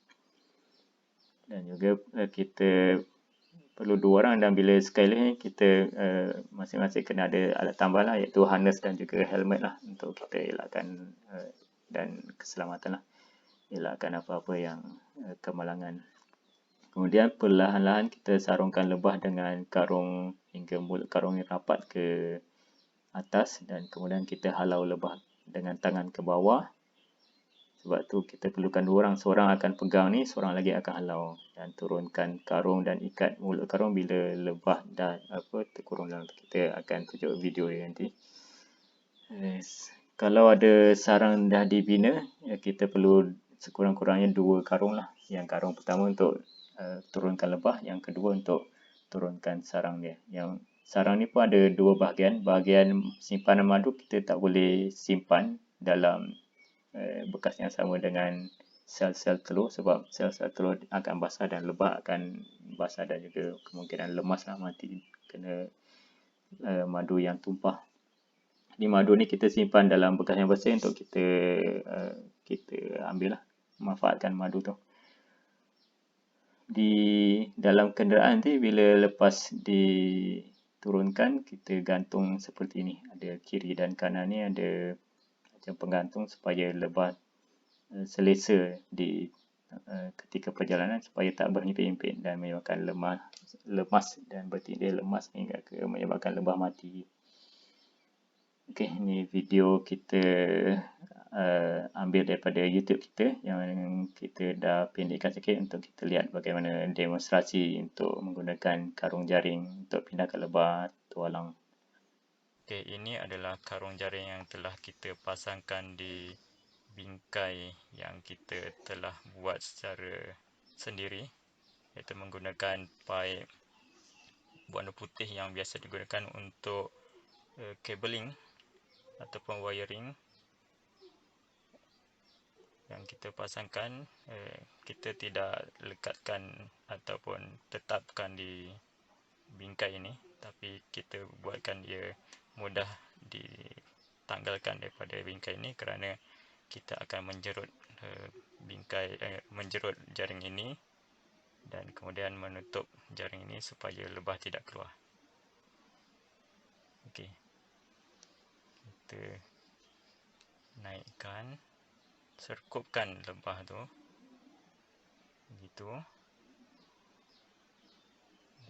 S1: Dan juga kita perlu 2 orang, dan bila skylift ni kita masing-masing kena ada alat tambah lah, iaitu harness dan juga helmet lah, untuk kita elakkan dan keselamatan lah, elakkan apa-apa yang kemalangan. Kemudian perlahan-lahan kita sarungkan lebah dengan karung hingga mulut karung yang rapat ke atas, dan kemudian kita halau lebah dengan tangan ke bawah Sebab tu kita perlukan 2 orang. Seorang akan pegang ni, seorang lagi akan halau dan turunkan karung dan ikat mulut karung bila lebah dah terkurung dalam tu. Kita akan tunjuk video dia nanti. Kalau ada sarang dah dibina, kita perlu sekurang-kurangnya 2 karung lah. Yang karung pertama untuk turunkan lebah, yang kedua untuk turunkan sarang dia. Yang sarang ni pun ada 2 bahagian. Bahagian simpanan madu kita tak boleh simpan dalam bekas yang sama dengan sel-sel telur, sebab sel-sel telur akan basah dan lebah akan basah dan juga kemungkinan lemas lah mati kena madu yang tumpah. Ni madu ni kita simpan dalam bekas yang bersih untuk kita ambil lah, manfaatkan madu tu. Di dalam kenderaan nanti bila lepas diturunkan, kita gantung seperti ni. Ada kiri dan kanan ni ada macam penggantung supaya lebah selesa ketika perjalanan, supaya tak berhimpit-himpit dan menyebabkan lemas dan bertindih lemas hingga ke menyebabkan lebah mati. Okey, ni video kita ambil daripada YouTube kita yang kita dah pendekkan sikit untuk kita lihat bagaimana demonstrasi untuk menggunakan karung jaring untuk pindahkan lebah tualang.
S3: Okey, ini adalah karung jaring yang telah kita pasangkan di bingkai yang kita telah buat secara sendiri, iaitu menggunakan paip warna putih yang biasa digunakan untuk cabling ataupun wiring yang kita pasangkan. Kita tidak lekatkan ataupun tetapkan di bingkai ini, tapi kita buatkan dia mudah ditanggalkan daripada bingkai ini kerana kita akan menjerut menjerut jaring ini dan kemudian menutup jaring ini supaya lebah tidak keluar. Okey, kita naikkan, serkupkan lebah tu begitu,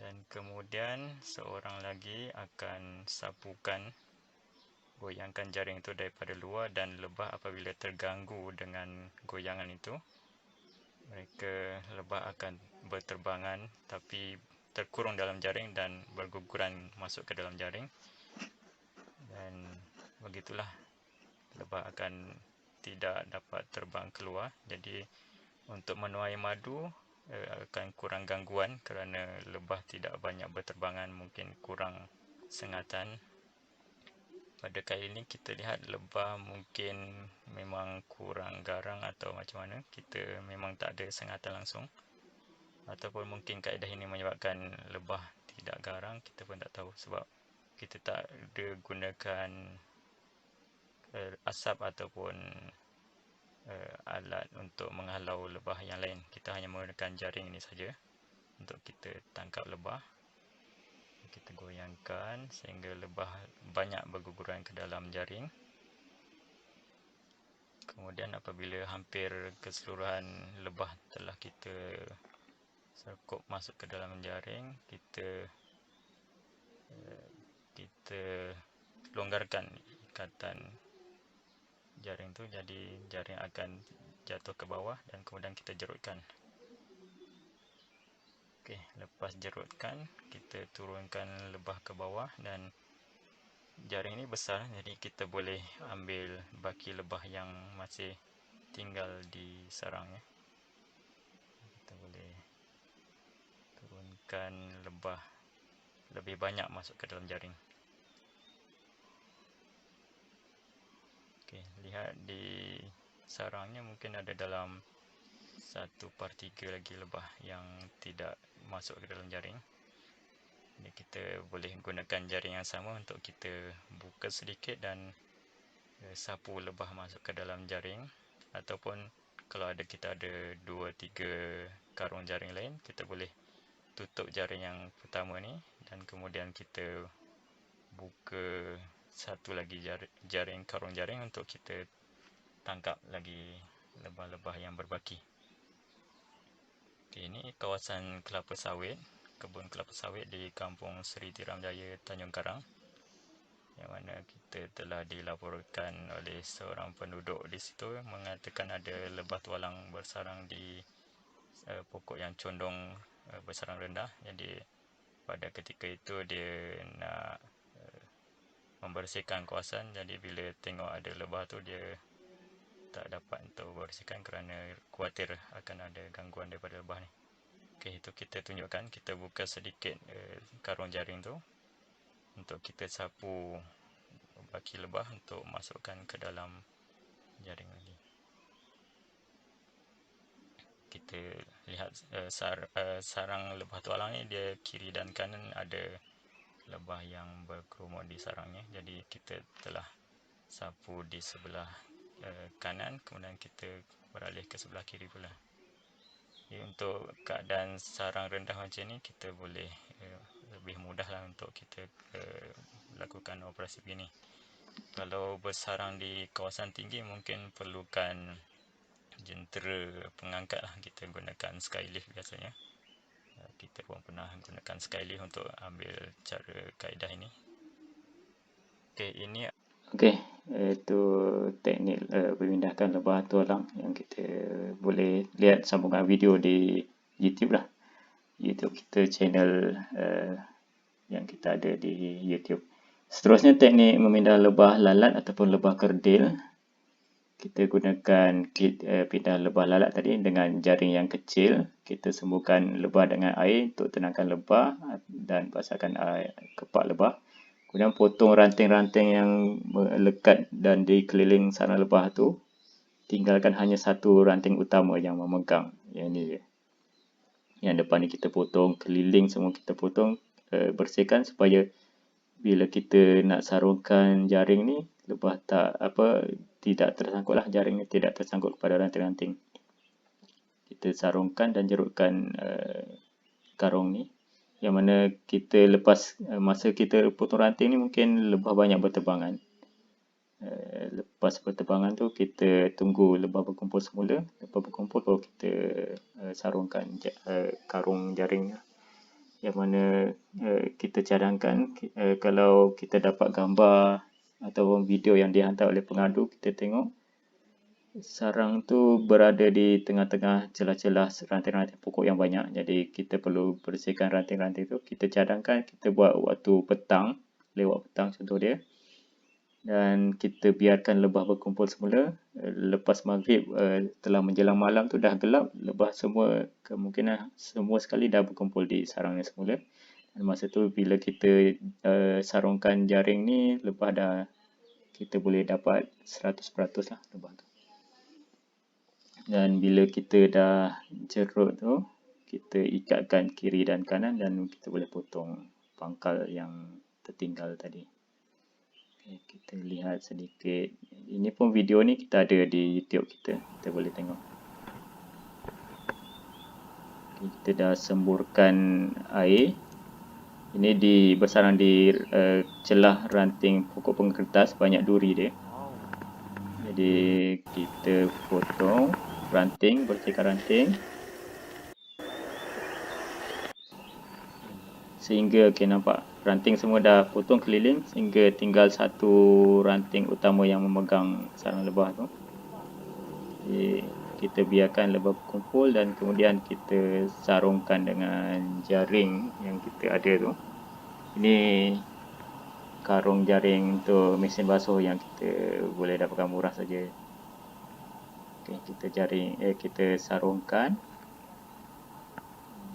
S3: dan kemudian seorang lagi akan sapukan, goyangkan jaring itu daripada luar, dan lebah apabila terganggu dengan goyangan itu, lebah akan berterbangan tapi terkurung dalam jaring dan berguguran masuk ke dalam jaring, dan begitulah lebah akan tidak dapat terbang keluar. Jadi untuk menuai madu akan kurang gangguan kerana lebah tidak banyak berterbangan, mungkin kurang sengatan. Pada kali ini kita lihat lebah mungkin memang kurang garang atau macam mana, kita memang tak ada sengatan langsung, ataupun mungkin kaedah ini menyebabkan lebah tidak garang, kita pun tak tahu sebab kita tak ada gunakan asap ataupun alat untuk menghalau lebah yang lain. Kita hanya menggunakan jaring ini saja untuk kita tangkap lebah. Kita goyangkan sehingga lebah banyak berguguran ke dalam jaring. Kemudian apabila hampir keseluruhan lebah telah kita serkup masuk ke dalam jaring, kita longgarkan ikatan jaring tu, jadi jaring akan jatuh ke bawah dan kemudian kita jerutkan. Okey, lepas jerutkan, kita turunkan lebah ke bawah, dan jaring ini besar, jadi kita boleh ambil baki lebah yang masih tinggal di sarangnya. Kita boleh turunkan lebah lebih banyak masuk ke dalam jaring. Okey, lihat di sarangnya mungkin ada dalam 1/3 lagi lebah yang tidak masuk ke dalam jaring. Jadi kita boleh gunakan jaring yang sama untuk kita buka sedikit dan sapu lebah masuk ke dalam jaring, ataupun kalau kita ada 2-3 karung jaring lain, kita boleh tutup jaring yang pertama ni dan kemudian kita buka satu lagi jaring karung jaring untuk kita tangkap lagi lebah-lebah yang berbaki. Okay, ini kawasan kelapa sawit, kebun kelapa sawit di Kampung Seri Tiram Jaya, Tanjung Karang. yang mana kita telah dilaporkan oleh seorang penduduk di situ mengatakan ada lebah tualang bersarang di pokok yang condong bersarang rendah. Jadi pada ketika itu dia nak membersihkan kawasan, jadi bila tengok ada lebah tu dia tak dapat untuk membersihkan kerana khawatir akan ada gangguan daripada lebah ni. Okey, itu kita tunjukkan, kita buka sedikit karung jaring tu untuk kita sapu baki lebah untuk masukkan ke dalam jaring lagi. Kita lihat sarang lebah tualang ni, dia kiri dan kanan ada lebah yang berkerumun di sarangnya. Jadi kita telah sapu di sebelah kanan, kemudian kita beralih ke sebelah kiri pula. Jadi untuk keadaan sarang rendah macam ni, kita boleh lebih mudah lah untuk kita lakukan operasi begini. Kalau bersarang di kawasan tinggi, mungkin perlukan jentera pengangkat lah. Kita gunakan skylift biasanya. Kita pun pernah gunakan skylift untuk ambil cara kaedah ini. Okey, ini
S1: itu teknik memindahkan lebah tualang yang kita boleh lihat sambungan video di YouTube lah. YouTube kita, channel yang kita ada di YouTube. Seterusnya, teknik memindah lebah lalat ataupun lebah kerdil. Kita gunakan pindah lebah lalat tadi dengan jaring yang kecil. Kita sembuhkan lebah dengan air untuk tenangkan lebah dan basahkan kepak lebah. Kemudian potong ranting-ranting yang melekat dan di keliling sarang lebah tu. Tinggalkan hanya satu ranting utama yang memegang. Yang ni je. Yang depan ni kita potong, keliling semua kita potong, bersihkan supaya bila kita nak sarungkan jaring ni, lebah tidak tersangkut lah, jaring ni tidak tersangkut kepada ranting-ranting. Kita sarungkan dan jerutkan karung ni. Yang mana kita lepas masa kita potong ranting ni, mungkin lebah banyak berterbangan. Lepas berterbangan tu, kita tunggu lebah berkumpul semula. Lepas berkumpul, baru kita sarungkan karung jaring. Yang mana kita cadangkan, kalau kita dapat gambar ataupun video yang dihantar oleh pengadu, kita tengok sarang tu berada di tengah-tengah celah-celah ranting-ranting pokok yang banyak. Jadi kita perlu bersihkan ranting-ranting tu. Kita cadangkan, kita buat waktu petang, lewat petang contoh dia. Dan kita biarkan lebah berkumpul semula. Lepas maghrib, telah menjelang malam tu dah gelap, lebah semua kemungkinan semua sekali dah berkumpul di sarangnya semula. Dan masa tu bila kita sarungkan jaring ni, lebah dah, kita boleh dapat 100% lah lebah tu. Dan bila kita dah jerut tu, kita ikatkan kiri dan kanan dan kita boleh potong pangkal yang tertinggal tadi. Okay, kita lihat sedikit. Ini pun video ni kita ada di YouTube kita. Kita boleh tengok. Okay, kita dah semburkan air. Ini bersarang di celah ranting pokok pengkertas, banyak duri dia. Jadi kita potong ranting, bersihkan ranting sehingga nampak ranting semua dah potong keliling, sehingga tinggal satu ranting utama yang memegang sarang lebah tu. Jadi kita biarkan lebah berkumpul dan kemudian kita sarungkan dengan jaring yang kita ada tu. Ini karung jaring untuk mesin basuh yang kita boleh dapatkan murah saja. Okay, kita sarungkan.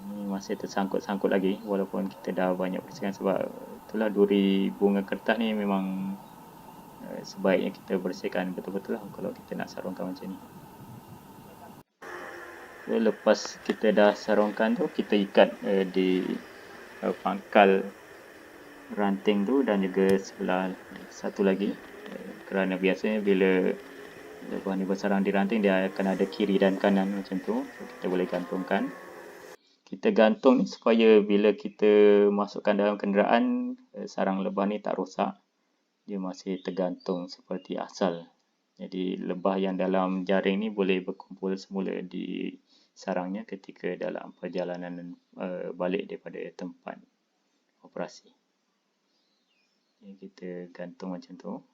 S1: Ini masih tersangkut-sangkut lagi walaupun kita dah banyak bersihkan, sebab itulah duri bunga kertas ni memang sebaiknya kita bersihkan betul-betul lah kalau kita nak sarungkan macam ni. So, lepas kita dah sarungkan tu, kita ikat di pangkal ranting tu dan juga sebelah satu lagi, kerana biasanya bila lebah ni bersarang di ranting, dia akan ada kiri dan kanan macam tu. So, kita boleh gantungkan. Kita gantung ni supaya bila kita masukkan dalam kenderaan, sarang lebah ni tak rosak. Dia masih tergantung seperti asal. Jadi lebah yang dalam jaring ni boleh berkumpul semula di sarangnya ketika dalam perjalanan balik daripada tempat operasi. Okay, kita gantung macam tu,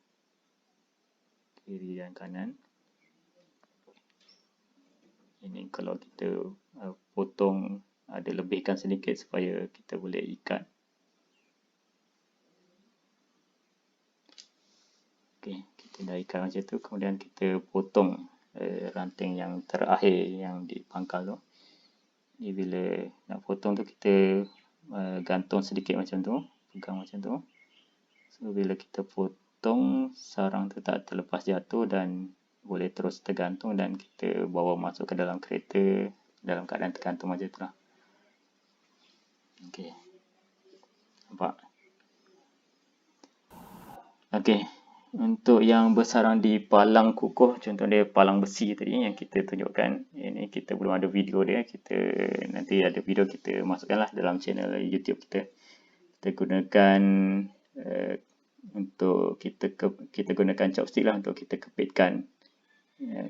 S1: kiri dan kanan. Ini kalau kita potong, ada lebihkan sedikit supaya kita boleh ikat. Okay, kita dah ikat macam tu, kemudian kita potong ranting yang terakhir yang di pangkal tu. Jadi bila nak potong tu, kita gantung sedikit macam tu, pegang macam tu. So bila kita potong, sarang tu tak terlepas jatuh dan boleh terus tergantung, dan kita bawa masuk ke dalam kereta dalam keadaan tergantung macam tu lah. Okay, nampak? Okay, untuk yang bersarang di palang kukuh, contoh dia palang besi tadi yang kita tunjukkan, ini kita belum ada video dia, kita nanti ada video kita masukkan lah dalam channel YouTube kita. Kita gunakan untuk kita gunakan chopstick lah untuk kita kepitkan.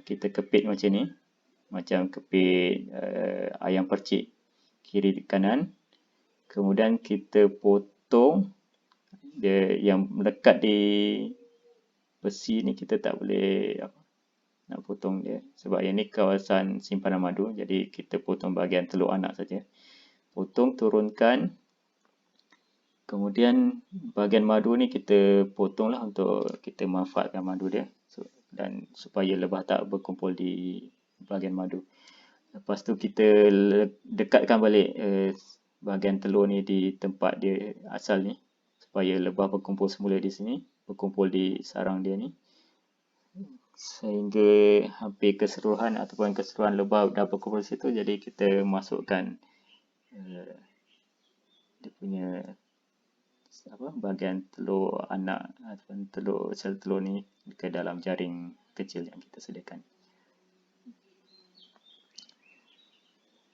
S1: Kita kepit macam ni, macam kepit ayam percik, kiri kanan. Kemudian kita potong dia yang melekat di besi ni, kita tak boleh nak potong dia sebab yang ni kawasan simpanan madu, jadi kita potong bahagian telur anak saja. Potong, turunkan. Kemudian bahagian madu ni kita potong lah untuk kita manfaatkan madu dia, dan supaya lebah tak berkumpul di bahagian madu. Lepas tu kita dekatkan balik bahagian telur ni di tempat dia asal ni, supaya lebah berkumpul semula di sini, berkumpul di sarang dia ni, sehingga hampir keseluruhan ataupun keseluruhan lebah dah berkumpul di situ. Jadi kita masukkan dia punya bahagian telur anak ataupun sel telur ni ke dalam jaring kecil yang kita sediakan.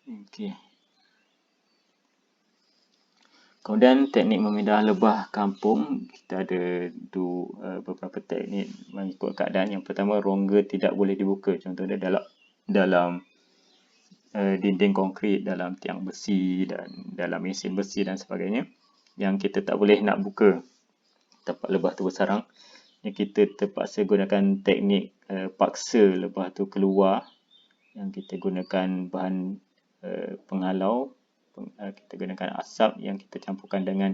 S1: Okey. Kemudian teknik memindah lebah kampung, kita ada beberapa teknik mengikut keadaan. Yang pertama, rongga tidak boleh dibuka. Contohnya dalam dinding konkrit, dalam tiang besi dan dalam mesin besi dan sebagainya, yang kita tak boleh nak buka tempat lebah tu bersarang. Yang kita terpaksa gunakan teknik paksa lebah tu keluar, yang kita gunakan bahan penghalau. Kita gunakan asap yang kita campurkan dengan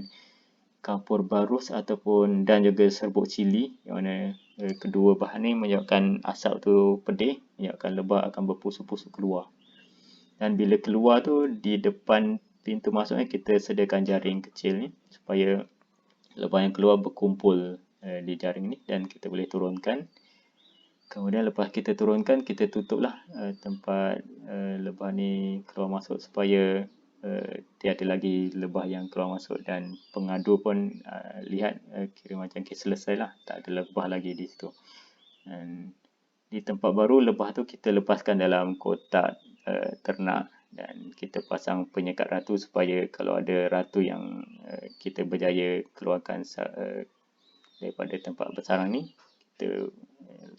S1: kapur barus dan juga serbuk cili, yang mana kedua bahan ni menyebabkan asap tu pedih, menyebabkan lebah akan berpusuk-pusuk keluar. Dan bila keluar tu, di depan pintu masuknya kita sediakan jaring kecil ni supaya lebah yang keluar berkumpul di jaring ni, dan kita boleh turunkan. Kemudian lepas kita turunkan, kita tutuplah tempat lebah ni keluar masuk supaya tiada lagi lebah yang keluar masuk, dan pengadu pun lihat kira macam kes selesai lah, tak ada lebah lagi di situ. Dan di tempat baru, lebah tu kita lepaskan dalam kotak ternak, dan kita pasang penyekat ratu supaya kalau ada ratu yang kita berjaya keluarkan daripada tempat bersarang ni, kita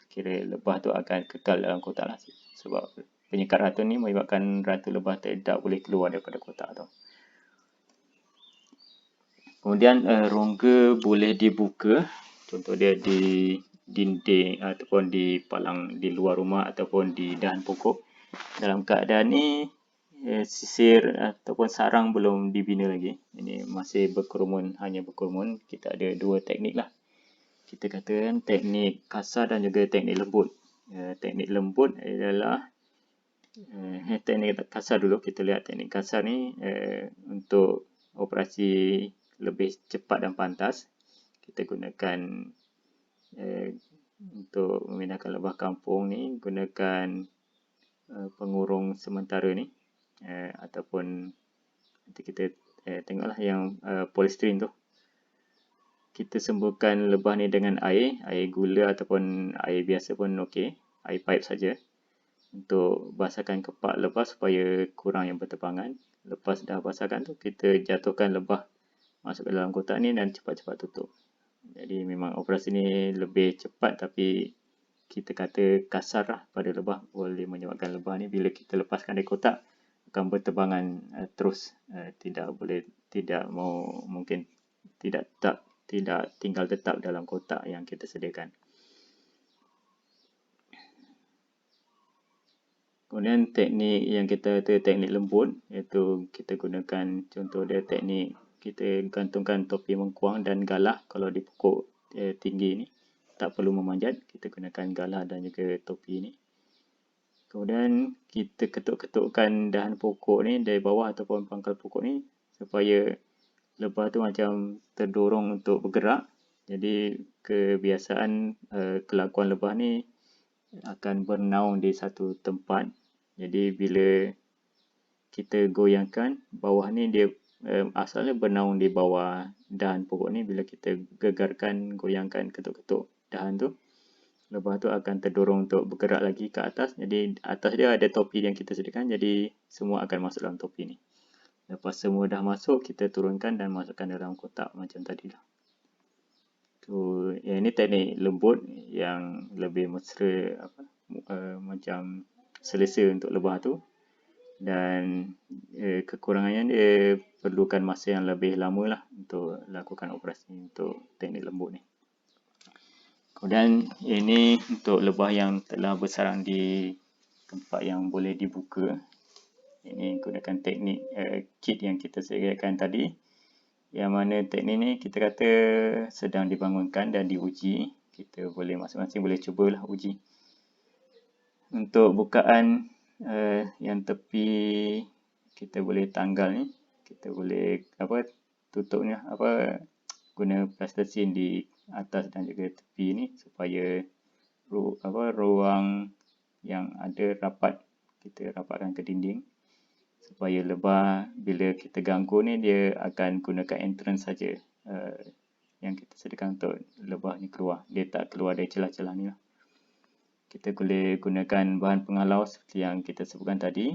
S1: kira lebah tu akan kekal dalam kotak lah. Sebab penyekat ratu ni menyebabkan ratu lebah tidak boleh keluar daripada kotak tu. Kemudian rongga boleh dibuka, contoh dia di dinding ataupun di palang di luar rumah ataupun di dahan pokok. Dalam keadaan ni sisir ataupun sarang belum dibina lagi, ini masih berkerumun, hanya berkerumun. Kita ada dua teknik lah. Kita katakan teknik kasar dan juga teknik lembut. Teknik lembut adalah teknik kasar dulu. Kita lihat teknik kasar ni untuk operasi lebih cepat dan pantas. Kita gunakan untuk memindahkan lebah kampung ni, gunakan pengurung sementara ni, ataupun nanti kita tengoklah yang polystyrene tu. Kita semburkan lebah ni dengan air gula ataupun air biasa pun okey, air paip saja, untuk basahkan kepak lebah supaya kurang yang berterbangan. Lepas dah basahkan tu, kita jatuhkan lebah masuk ke dalam kotak ni dan cepat-cepat tutup. Jadi memang operasi ni lebih cepat, tapi kita kata kasar lah pada lebah, boleh menyebabkan lebah ni bila kita lepaskan dari kotak akan berterbangan terus, tidak tidak tinggal tetap dalam kotak yang kita sediakan. Kemudian teknik yang kita teknik lembut, iaitu kita gunakan contoh dia teknik kita gantungkan topi mengkuang dan galah. Kalau di pokok tinggi ni tak perlu memanjat, kita gunakan galah dan juga topi ni. Kemudian kita ketuk-ketukkan dahan pokok ni dari bawah ataupun pangkal pokok ni supaya lebah tu macam terdorong untuk bergerak. Jadi kebiasaan kelakuan lebah ni akan bernaung di satu tempat. Jadi bila kita goyangkan bawah ni, dia asalnya bernaung di bawah dahan pokok ni. Bila kita gegarkan, goyangkan, ketuk-ketuk dahan tu, lebah tu akan terdorong untuk bergerak lagi ke atas. Jadi atas dia ada topi yang kita sediakan, jadi semua akan masuk dalam topi ni. Lepas semua dah masuk, kita turunkan dan masukkan dalam kotak macam tadi lah. Yang ini teknik lembut yang lebih mesra, macam selesa untuk lebah tu. Dan kekurangannya dia perlukan masa yang lebih lama lah untuk lakukan operasi untuk teknik lembut ni. Kemudian ini untuk lebah yang telah bersarang di tempat yang boleh dibuka. Ini gunakan teknik kit yang kita sediakan tadi. Yang mana teknik ni kita kata sedang dibangunkan dan diuji. Kita boleh masing-masing boleh cubalah uji. Untuk bukaan yang tepi kita boleh tanggal ni, kita boleh tutupnya guna plastisin di atas dan juga tepi ni supaya ruang yang ada rapat, kita rapatkan ke dinding supaya lebah bila kita ganggu ni dia akan gunakan entrance saja yang kita sediakan untuk lebah ni keluar. Dia tak keluar dari celah-celah ni lah. Kita boleh gunakan bahan penghalau seperti yang kita sebutkan tadi,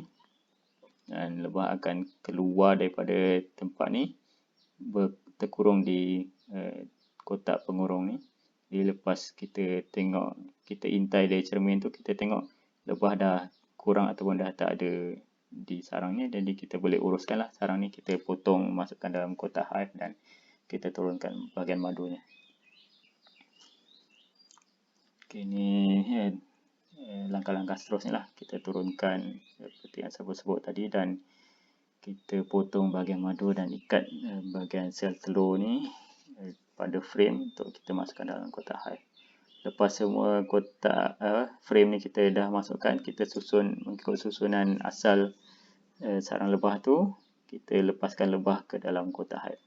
S1: dan lebah akan keluar daripada tempat ni, terkurung di kotak pengurung ni. Jadi lepas kita tengok, kita intai dari cermin tu, kita tengok lebah dah kurang ataupun dah tak ada di sarang ni. Jadi kita boleh uruskan lah sarang ni, kita potong, masukkan dalam kotak hive dan kita turunkan bahagian madunya. Okay, ni langkah-langkah seterusnya lah. Kita turunkan seperti yang saya sebut tadi dan kita potong bahagian madu dan ikat bahagian sel telur ni pada frame untuk kita masukkan dalam kotak hive. Lepas semua kotak frame ni kita dah masukkan, kita susun mengikut susunan asal sarang lebah tu, kita lepaskan lebah ke dalam kotak hive.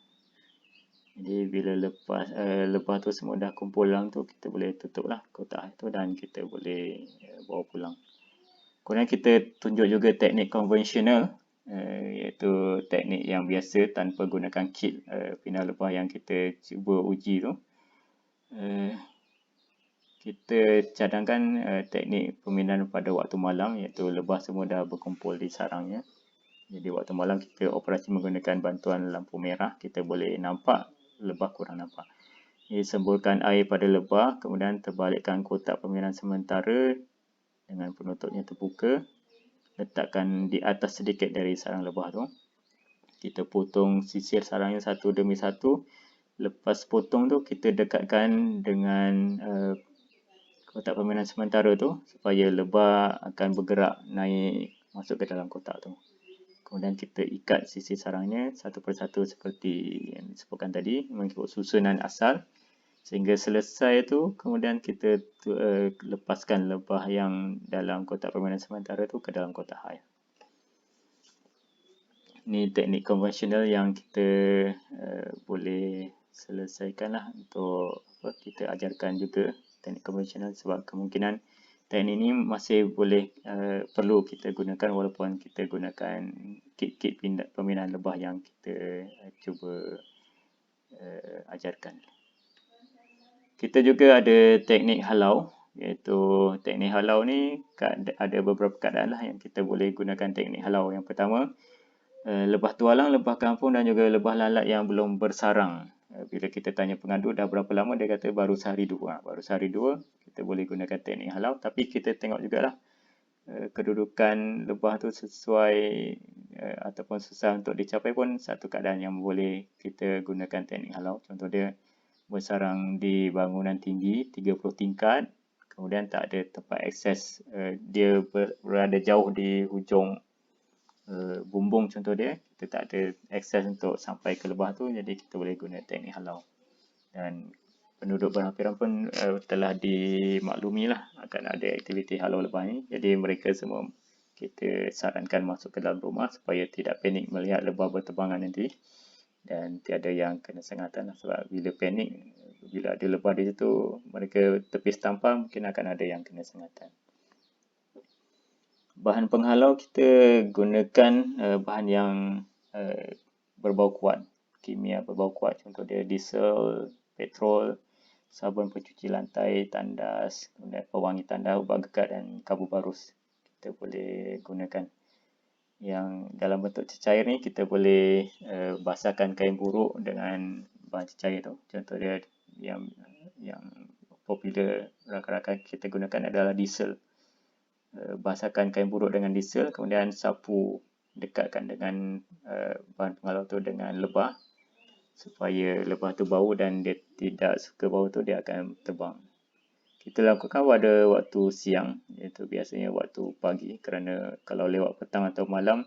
S1: Jadi bila lepas lebah tu semua dah kumpul dalam tu, kita boleh tutup lah kotak hive tu dan kita boleh bawa pulang. Kemudian kita tunjuk juga teknik konvensional, iaitu teknik yang biasa tanpa gunakan kit pindah lebah yang kita cuba uji tu. Kita cadangkan teknik pemindahan pada waktu malam, iaitu lebah semua dah berkumpul di sarangnya. Jadi waktu malam kita operasi menggunakan bantuan lampu merah, kita boleh nampak, lebah kurang nampak. Jadi semburkan air pada lebah, kemudian terbalikkan kotak pemindahan sementara dengan penutupnya terbuka. Letakkan di atas sedikit dari sarang lebah tu. Kita potong sisir sarangnya satu demi satu. Lepas potong tu, kita dekatkan dengan kotak pemindahan sementara tu supaya lebah akan bergerak naik masuk ke dalam kotak tu. Kemudian kita ikat sisir sarangnya satu persatu seperti yang disebutkan tadi mengikut susunan asal sehingga selesai tu. Kemudian kita lepaskan lebah yang dalam kotak pemindahan sementara tu ke dalam kotak hive. Ini teknik konvensional yang kita boleh selesaikan lah untuk kita ajarkan juga teknik konvensional, sebab kemungkinan teknik ini masih boleh perlu kita gunakan walaupun kita gunakan kit-kit pemindahan lebah yang kita cuba ajarkan. Kita juga ada teknik halau, iaitu teknik halau ni ada beberapa keadaan lah yang kita boleh gunakan teknik halau. Yang pertama, lebah tualang, lebah kampung dan juga lebah lalat yang belum bersarang. Bila kita tanya pengadu dah berapa lama, dia kata baru sehari dua. Baru sehari dua, kita boleh gunakan teknik halau. Tapi kita tengok jugalah kedudukan lebah tu sesuai ataupun susah untuk dicapai pun satu keadaan yang boleh kita gunakan teknik halau. Contoh dia bersarang di bangunan tinggi 30 tingkat, kemudian tak ada tempat akses, dia berada jauh di hujung bumbung contoh dia, kita tak ada akses untuk sampai ke lebah tu, jadi kita boleh guna teknik halau. Dan penduduk berhampiran pun telah dimaklumi lah akan ada aktiviti halau lebah ni, jadi mereka semua kita sarankan masuk ke dalam rumah supaya tidak panik melihat lebah berterbangan nanti, dan tiada yang kena sengatan lah, sebab bila panik, bila ada lebah di situ, mereka tepis tampar, mungkin akan ada yang kena sengatan. Bahan penghalau kita gunakan bahan yang berbau kuat, kimia berbau kuat, contoh dia diesel, petrol, sabun pencuci lantai, tandas, kemudian pewangi tandas, ubat gegat dan kabu barus kita boleh gunakan. Yang dalam bentuk cecair ni kita boleh basahkan kain buruk dengan bahan cecair tu. Contoh dia yang popular rakan-rakan kita gunakan adalah diesel. Basahkan kain buruk dengan diesel, kemudian sapu dekatkan dengan bahan penghalau tu dengan lebah supaya lebah tu bau, dan dia tidak suka bau tu, dia akan terbang. Kita lakukan pada waktu siang, iaitu biasanya waktu pagi, kerana kalau lewat petang atau malam,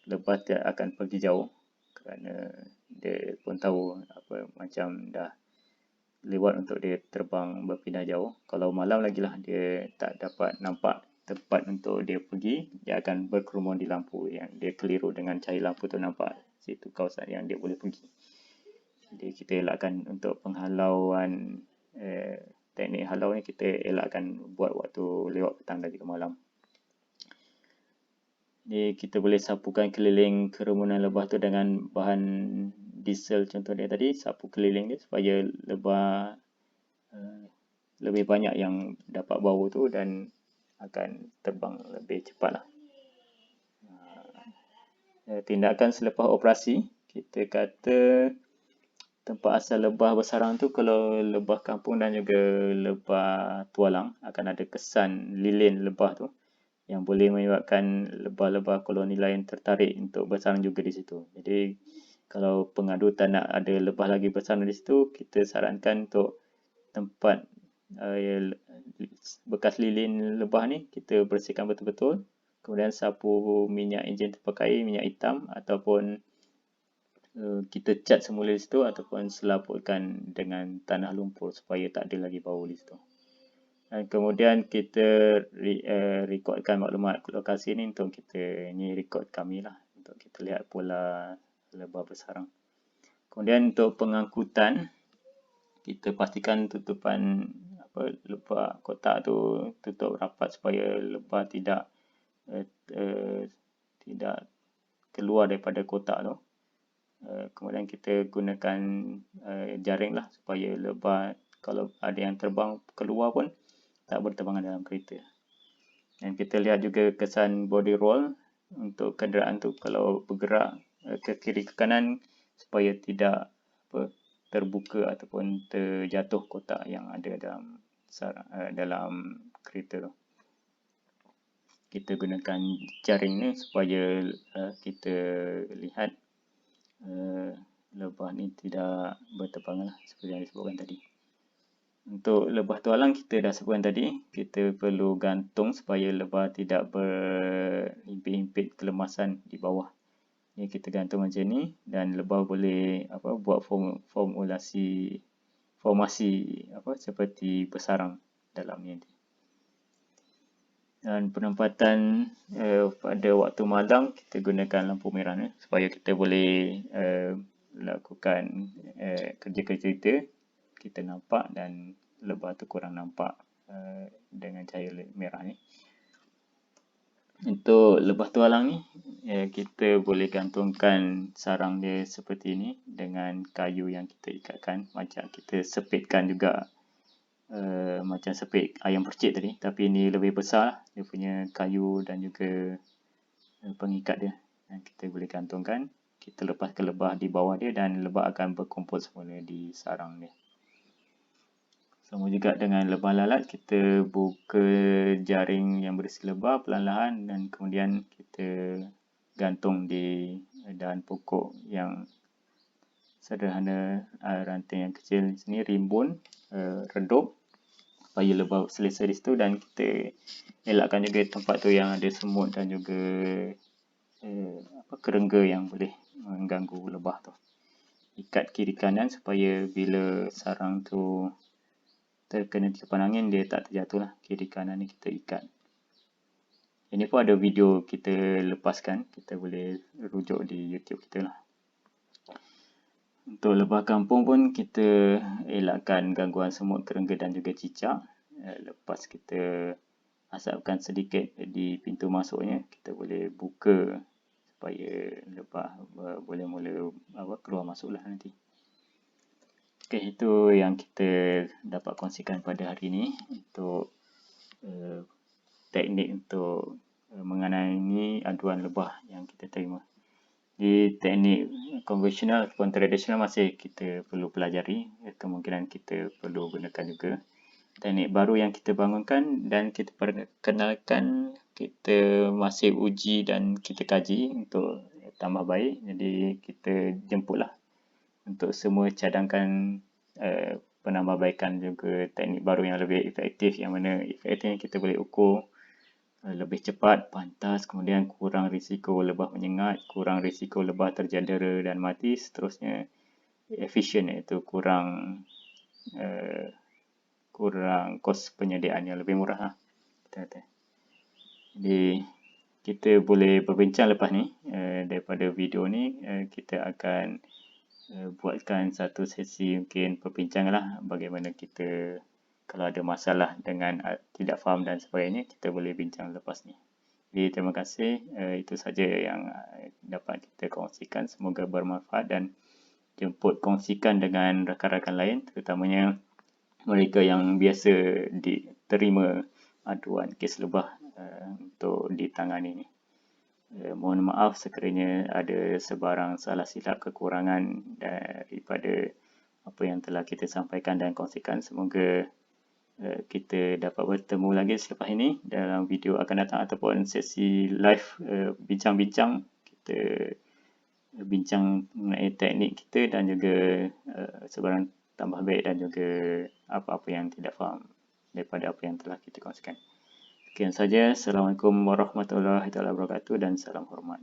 S1: lebah tidak akan pergi jauh kerana dia pun tahu macam dah lewat untuk dia terbang berpindah jauh. Kalau malam lagi lah, dia tak dapat nampak tempat untuk dia pergi, dia akan berkerumun di lampu yang dia keliru dengan cahaya lampu tu nampak situ kawasan yang dia boleh pergi. Jadi kita elakkan untuk penghalauan, teknik halau ni kita elakkan buat waktu lewat petang dan juga malam. Jadi kita boleh sapukan keliling kerumunan lebah tu dengan bahan diesel contoh dia tadi, sapu keliling dia supaya lebah lebih banyak yang dapat bau tu dan akan terbang lebih cepatlah. Tindakan selepas operasi, kita kata tempat asal lebah bersarang tu, kalau lebah kampung dan juga lebah tualang, akan ada kesan lilin lebah tu yang boleh menyebabkan lebah-lebah koloni lain tertarik untuk bersarang juga di situ. Jadi kalau pengadu tak nak ada lebah lagi bersarang di situ, kita sarankan untuk tempat bekas lilin lebah ni kita bersihkan betul-betul, kemudian sapu minyak enjin terpakai, minyak hitam, ataupun kita cat semula di situ, ataupun selaputkan dengan tanah lumpur supaya tak ada lagi bau di situ. Dan kemudian kita rekodkan maklumat lokasi ni untuk kita, ni rekod kami lah, untuk kita lihat pola lebah bersarang. Kemudian untuk pengangkutan, kita pastikan tutupan lebah kotak tu tutup rapat supaya lebah tidak keluar daripada kotak tu. Kemudian kita gunakan jaring lah supaya lebah kalau ada yang terbang keluar pun tak berterbangan dalam kereta. Dan kita lihat juga kesan body roll untuk kenderaan tu kalau bergerak ke kiri ke kanan supaya tidak terbuka ataupun terjatuh kotak yang ada dalam kereta tu. Kita gunakan jaring ni supaya kita lihat lebah ni tidak berterbangan lah, seperti yang disebutkan tadi. Untuk lebah tualang kita dah sebutkan tadi, kita perlu gantung supaya lebah tidak berhimpit-himpit kelemasan di bawah. Ni kita gantung macam ni, dan lebah boleh buat formasi seperti bersarang dalam ni. Dan penempatan pada waktu malam kita gunakan lampu merah ni supaya kita boleh lakukan kerja-kerja kita nampak, dan lebah tu kurang nampak dengan cahaya merah ni. Untuk lebah tualang ni, kita boleh gantungkan sarang dia seperti ini dengan kayu yang kita ikatkan, macam kita sepitkan juga macam sepit ayam percik tadi, tapi ini lebih besar dia punya kayu dan juga pengikat dia, dan kita boleh gantungkan. Kita lepaskan lebah di bawah dia dan lebah akan berkumpul semula di sarang dia. Sama juga dengan lebah lalat, kita buka jaring yang berisi lebah perlahan-lahan dan kemudian kita gantung di dahan pokok yang sederhana, ranting yang kecil sini, rimbun, redup supaya lebah selesa di situ, dan kita elakkan juga tempat tu yang ada semut dan juga kerengga yang boleh mengganggu lebah tu. Ikat kiri kanan supaya bila sarang tu terkena tiupan angin dia tak terjatuh lah. Kiri kanan ni kita ikat. Ini pun ada video kita lepaskan, kita boleh rujuk di YouTube kita lah. Untuk lebah kampung pun kita elakkan gangguan semut, kerengga dan juga cicak. Lepas kita asapkan sedikit di pintu masuknya, kita boleh buka supaya lebah boleh mula keluar masuk lah nanti. Okey, itu yang kita dapat kongsikan pada hari ini untuk teknik untuk mengenai aduan lebah yang kita terima. Di teknik konvensional ataupun tradisional masih kita perlu pelajari, kemungkinan kita perlu gunakan juga. Teknik baru yang kita bangunkan dan kita perkenalkan, kita masih uji dan kita kaji untuk tambah baik. Jadi kita jemputlah untuk semua cadangkan penambahbaikan juga teknik baru yang lebih efektif, yang mana efektifnya kita boleh ukur lebih cepat, pantas, kemudian kurang risiko lebah menyengat, kurang risiko lebah tercedera dan mati, seterusnya efisien, iaitu kurang kos penyediaan yang lebih murah lah. Jadi kita boleh berbincang lepas ni. Daripada video ni kita akan buatkan satu sesi mungkin perbincangan lah, bagaimana kita kalau ada masalah dengan tidak faham dan sebagainya, kita boleh bincang lepas ni. Jadi terima kasih, itu saja yang dapat kita kongsikan. Semoga bermanfaat dan jemput kongsikan dengan rakan-rakan lain, terutamanya mereka yang biasa diterima aduan kes lebah untuk ditangani ni. Mohon maaf sekiranya ada sebarang salah silap, kekurangan daripada apa yang telah kita sampaikan dan kongsikan. Semoga kita dapat bertemu lagi selepas ini dalam video akan datang ataupun sesi live bincang-bincang. Kita bincang mengenai teknik kita dan juga sebarang tambah baik dan juga apa-apa yang tidak faham daripada apa yang telah kita kongsikan. Sekian saja. Assalamualaikum warahmatullahi wabarakatuh dan salam hormat.